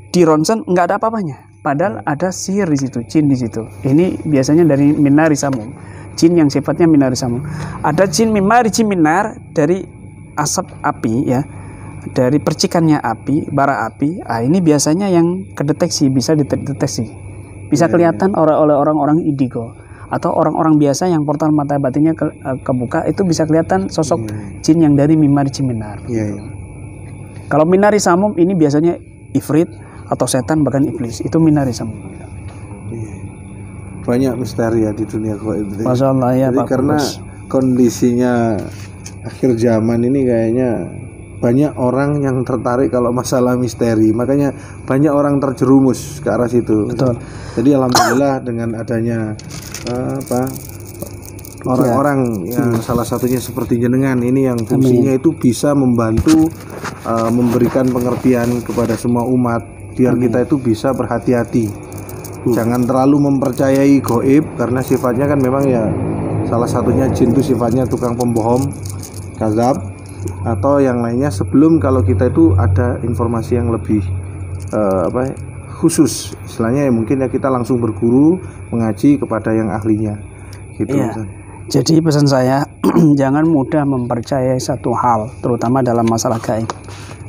di ronsen nggak ada apa-apanya. Padahal ada sihir di situ, jin di situ. Ini biasanya dari minari samum, jin yang sifatnya minari samum. Ada jin mimari jiminar dari asap api ya. Dari percikannya api, bara api, ini biasanya yang kedeteksi, bisa dideteksi, bisa kelihatan oleh orang-orang indigo atau orang-orang biasa yang portal mata batinnya kebuka, itu bisa kelihatan sosok jin yang dari mimari jiminar. Kalau minari samum ini biasanya ifrit atau setan, bahkan iblis, itu minari samum. Banyak misteri ya di dunia gaib. Masya Allah ya. Jadi Pak, karena kondisinya akhir zaman ini kayaknya banyak orang yang tertarik kalau masalah misteri, makanya banyak orang terjerumus ke arah situ. Betul. Jadi alhamdulillah dengan adanya orang-orang yang salah satunya seperti jenengan ini yang fungsinya itu bisa membantu memberikan pengertian kepada semua umat biar kita itu bisa berhati-hati. Jangan terlalu mempercayai gaib karena sifatnya kan memang ya salah satunya jin itu sifatnya tukang pembohong, kazab atau yang lainnya, sebelum kalau kita itu ada informasi yang lebih khusus istilahnya ya, mungkin ya kita langsung berguru mengaji kepada yang ahlinya gitu. Jadi pesan saya jangan mudah mempercayai satu hal, terutama dalam masalah gaib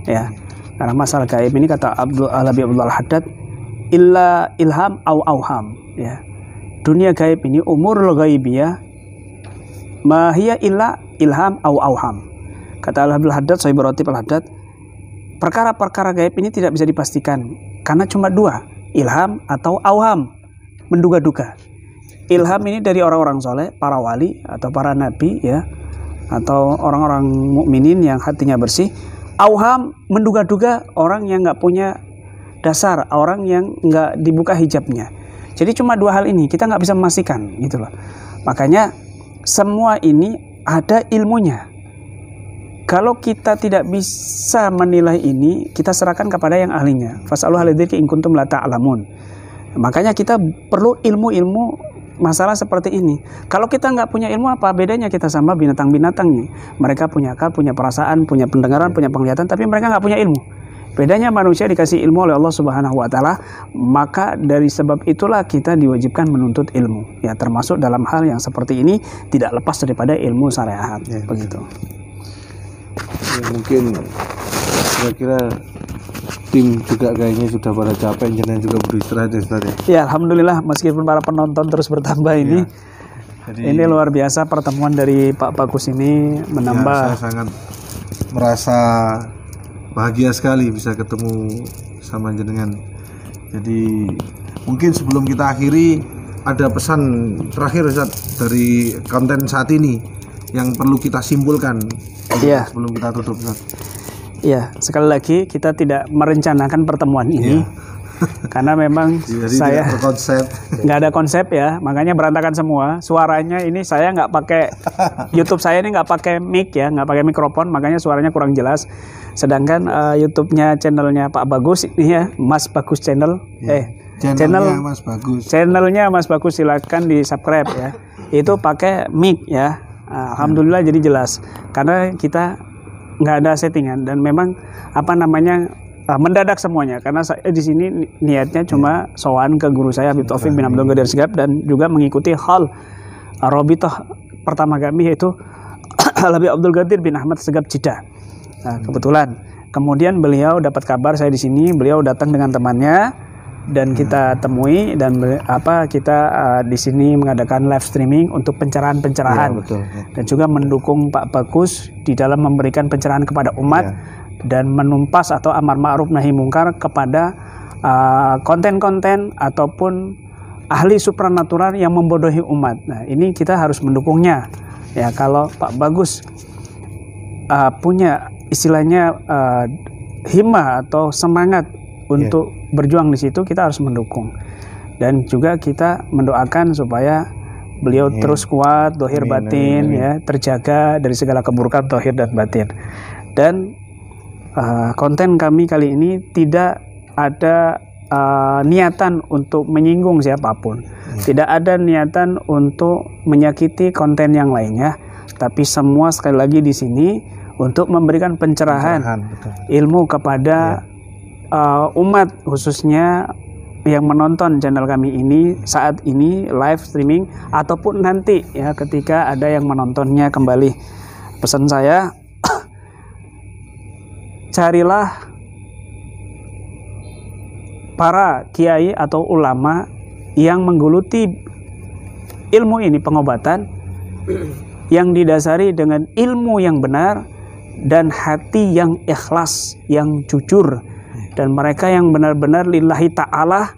ya. Karena masalah gaib ini kata Abdul Haddad, illa ilham au auham ya. Dunia gaib ini umurul ghaibiyah ma hiya illa ilham au auham. Kata Abdul Haddad, Sahib Rotib Al-Haddad, perkara-perkara gaib ini tidak bisa dipastikan karena cuma 2, ilham atau auham, menduga-duga. Ilham ini dari orang-orang soleh, para wali atau para nabi ya, atau orang-orang mukminin yang hatinya bersih. Auham, menduga-duga orang yang nggak punya dasar, orang yang nggak dibuka hijabnya. Jadi cuma 2 hal ini, kita nggak bisa memastikan gitu loh. Makanya semua ini ada ilmunya. Kalau kita tidak bisa menilai ini, kita serahkan kepada yang ahlinya. Fas'alu ahla dzikri in kuntum la ta'lamun. Makanya kita perlu ilmu-ilmu masalah seperti ini. Kalau kita nggak punya ilmu, apa bedanya kita sama binatang-binatang nih? Mereka punya akal, punya perasaan, punya pendengaran, punya penglihatan, tapi mereka nggak punya ilmu. Bedanya manusia dikasih ilmu oleh Allah Subhanahu wa taala, maka dari sebab itulah kita diwajibkan menuntut ilmu. Ya, termasuk dalam hal yang seperti ini tidak lepas daripada ilmu syariat. Begitu. Ya, mungkin kira-kira tim juga kayaknya sudah pada capek, jangan juga beristirahat ya Ustaz. Ya, alhamdulillah meskipun para penonton terus bertambah ini. Jadi, ini luar biasa pertemuan dari Pak Bagus ini menambah. Ya, saya sangat merasa bahagia sekali bisa ketemu sama jenengan. Jadi mungkin sebelum kita akhiri ada pesan terakhir Ustaz dari konten saat ini yang perlu kita simpulkan sebelum kita tutup Ustaz. Iya, sekali lagi kita tidak merencanakan pertemuan ini karena memang saya nggak ada konsep ya, makanya berantakan semua. Suaranya ini saya nggak pakai YouTube, saya ini nggak pakai mic ya, nggak pakai mikrofon, makanya suaranya kurang jelas. Sedangkan YouTube-nya channelnya Pak Bagus ini ya, Mas Bagus Channel, channelnya Mas Bagus. Channelnya Mas Bagus, silakan di subscribe ya. Itu pakai mic ya. Alhamdulillah jadi jelas karena kita nggak ada settingan dan memang mendadak semuanya karena saya di sini niatnya cuma sowan ke guru saya Habib Taufik bin Abdul Qadir Shihab dan juga mengikuti hal Robitoh pertama kami yaitu Habib Abdul Qadir bin Ahmad Shihab Jeddah. Nah, kebetulan kemudian beliau dapat kabar saya di sini, beliau datang dengan temannya dan kita temui dan kita di sini mengadakan live streaming untuk pencerahan-pencerahan dan juga mendukung Pak Bagus di dalam memberikan pencerahan kepada umat dan menumpas atau amar ma'ruf nahi mungkar kepada konten-konten ataupun ahli supranatural yang membodohi umat. Nah, ini kita harus mendukungnya. Ya, kalau Pak Bagus punya istilahnya hima atau semangat untuk berjuang di situ, kita harus mendukung. Dan juga kita mendoakan supaya beliau terus kuat, dohir batin, ya, terjaga dari segala keburukan dohir dan batin. Dan konten kami kali ini tidak ada niatan untuk menyinggung siapapun, tidak ada niatan untuk menyakiti konten yang lainnya, tapi semua sekali lagi di sini untuk memberikan pencerahan ilmu kepada umat, khususnya yang menonton channel kami ini saat ini live streaming ataupun nanti ya ketika ada yang menontonnya kembali. Pesan saya, carilah para kiai atau ulama yang menggeluti ilmu ini, pengobatan yang didasari dengan ilmu yang benar dan hati yang ikhlas, yang jujur, dan mereka yang benar-benar lillahi ta'ala,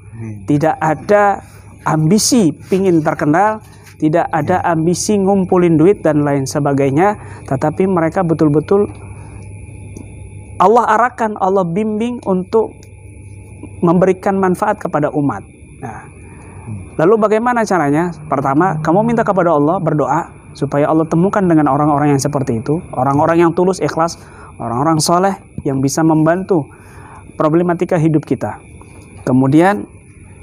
tidak ada ambisi pingin terkenal, tidak ada ambisi ngumpulin duit dan lain sebagainya, tetapi mereka betul-betul Allah arahkan, Allah bimbing untuk memberikan manfaat kepada umat. Nah, lalu bagaimana caranya? Pertama, kamu minta kepada Allah, berdoa supaya Allah temukan dengan orang-orang yang seperti itu, orang-orang yang tulus, ikhlas, orang-orang soleh yang bisa membantu problematika hidup kita. Kemudian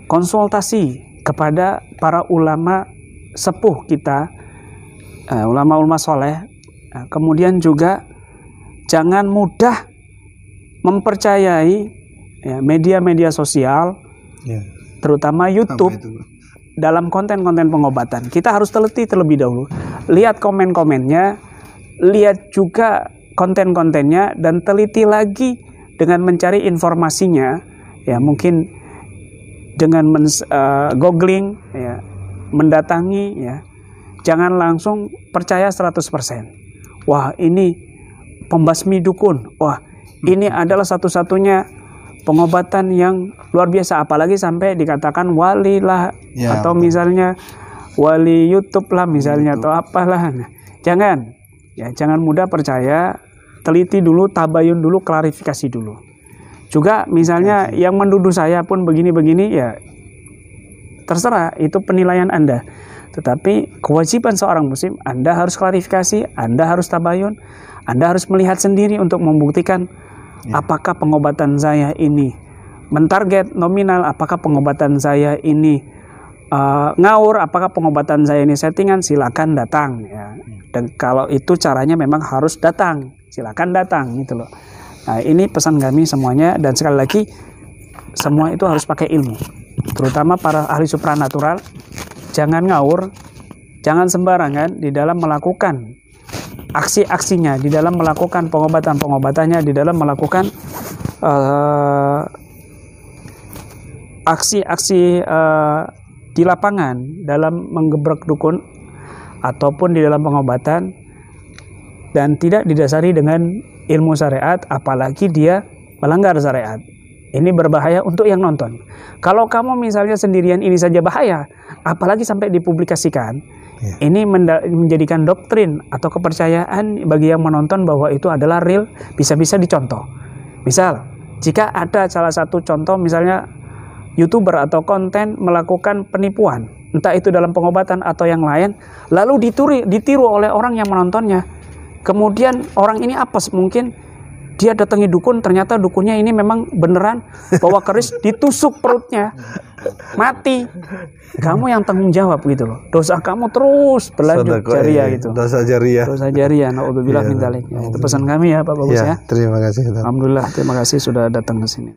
konsultasi kepada para ulama sepuh kita, ulama-ulama soleh. Kemudian juga jangan mudah mempercayai media-media sosial, terutama YouTube, dalam konten-konten pengobatan. Kita harus teliti terlebih dahulu, lihat komen-komennya, lihat juga konten-kontennya, dan teliti lagi dengan mencari informasinya, ya mungkin dengan googling, ya, mendatangi, ya. Jangan langsung percaya 100%. Wah, ini pembasmi dukun. Wah, ini adalah satu-satunya pengobatan yang luar biasa, apalagi sampai dikatakan wali lah, ya, atau misalnya wali YouTube lah misalnya, atau apalah. Nah, jangan mudah percaya. Teliti dulu, tabayun dulu, klarifikasi dulu. Juga misalnya yang menuduh saya pun begini-begini, ya terserah, itu penilaian Anda. Tetapi kewajiban seorang muslim, Anda harus klarifikasi, Anda harus tabayun, Anda harus melihat sendiri untuk membuktikan apakah pengobatan saya ini mentarget nominal, apakah pengobatan saya ini ngawur, apakah pengobatan saya ini settingan. Silakan datang, ya. Dan kalau itu caranya memang harus datang, silakan datang gitu loh. Nah, ini pesan kami semuanya, dan sekali lagi semua itu harus pakai ilmu, terutama para ahli supranatural. Jangan ngawur, jangan sembarangan di dalam melakukan aksi-aksinya, di dalam melakukan pengobatan-pengobatannya, di dalam melakukan aksi-aksi di lapangan dalam menggebrak dukun ataupun di dalam pengobatan, dan tidak didasari dengan ilmu syariat, apalagi dia melanggar syariat. Ini berbahaya untuk yang nonton. Kalau kamu misalnya sendirian ini saja bahaya, apalagi sampai dipublikasikan. Ini menjadikan doktrin atau kepercayaan bagi yang menonton bahwa itu adalah real, bisa-bisa dicontoh. Misal, jika ada salah satu contoh misalnya YouTuber atau konten melakukan penipuan, entah itu dalam pengobatan atau yang lain, lalu ditiru oleh orang yang menontonnya. Kemudian orang ini apes, mungkin dia datangi dukun, ternyata dukunnya ini memang beneran bawa keris, ditusuk perutnya, mati. Kamu yang tanggung jawab gitu loh. Dosa kamu terus berlanjut jariah gitu. Dosa jariah. Dosa jariah. Naudzubillah min dzalik. Itu pesan kami ya Pak Bagus, ya. Terima kasih. Alhamdulillah, terima kasih sudah datang ke sini.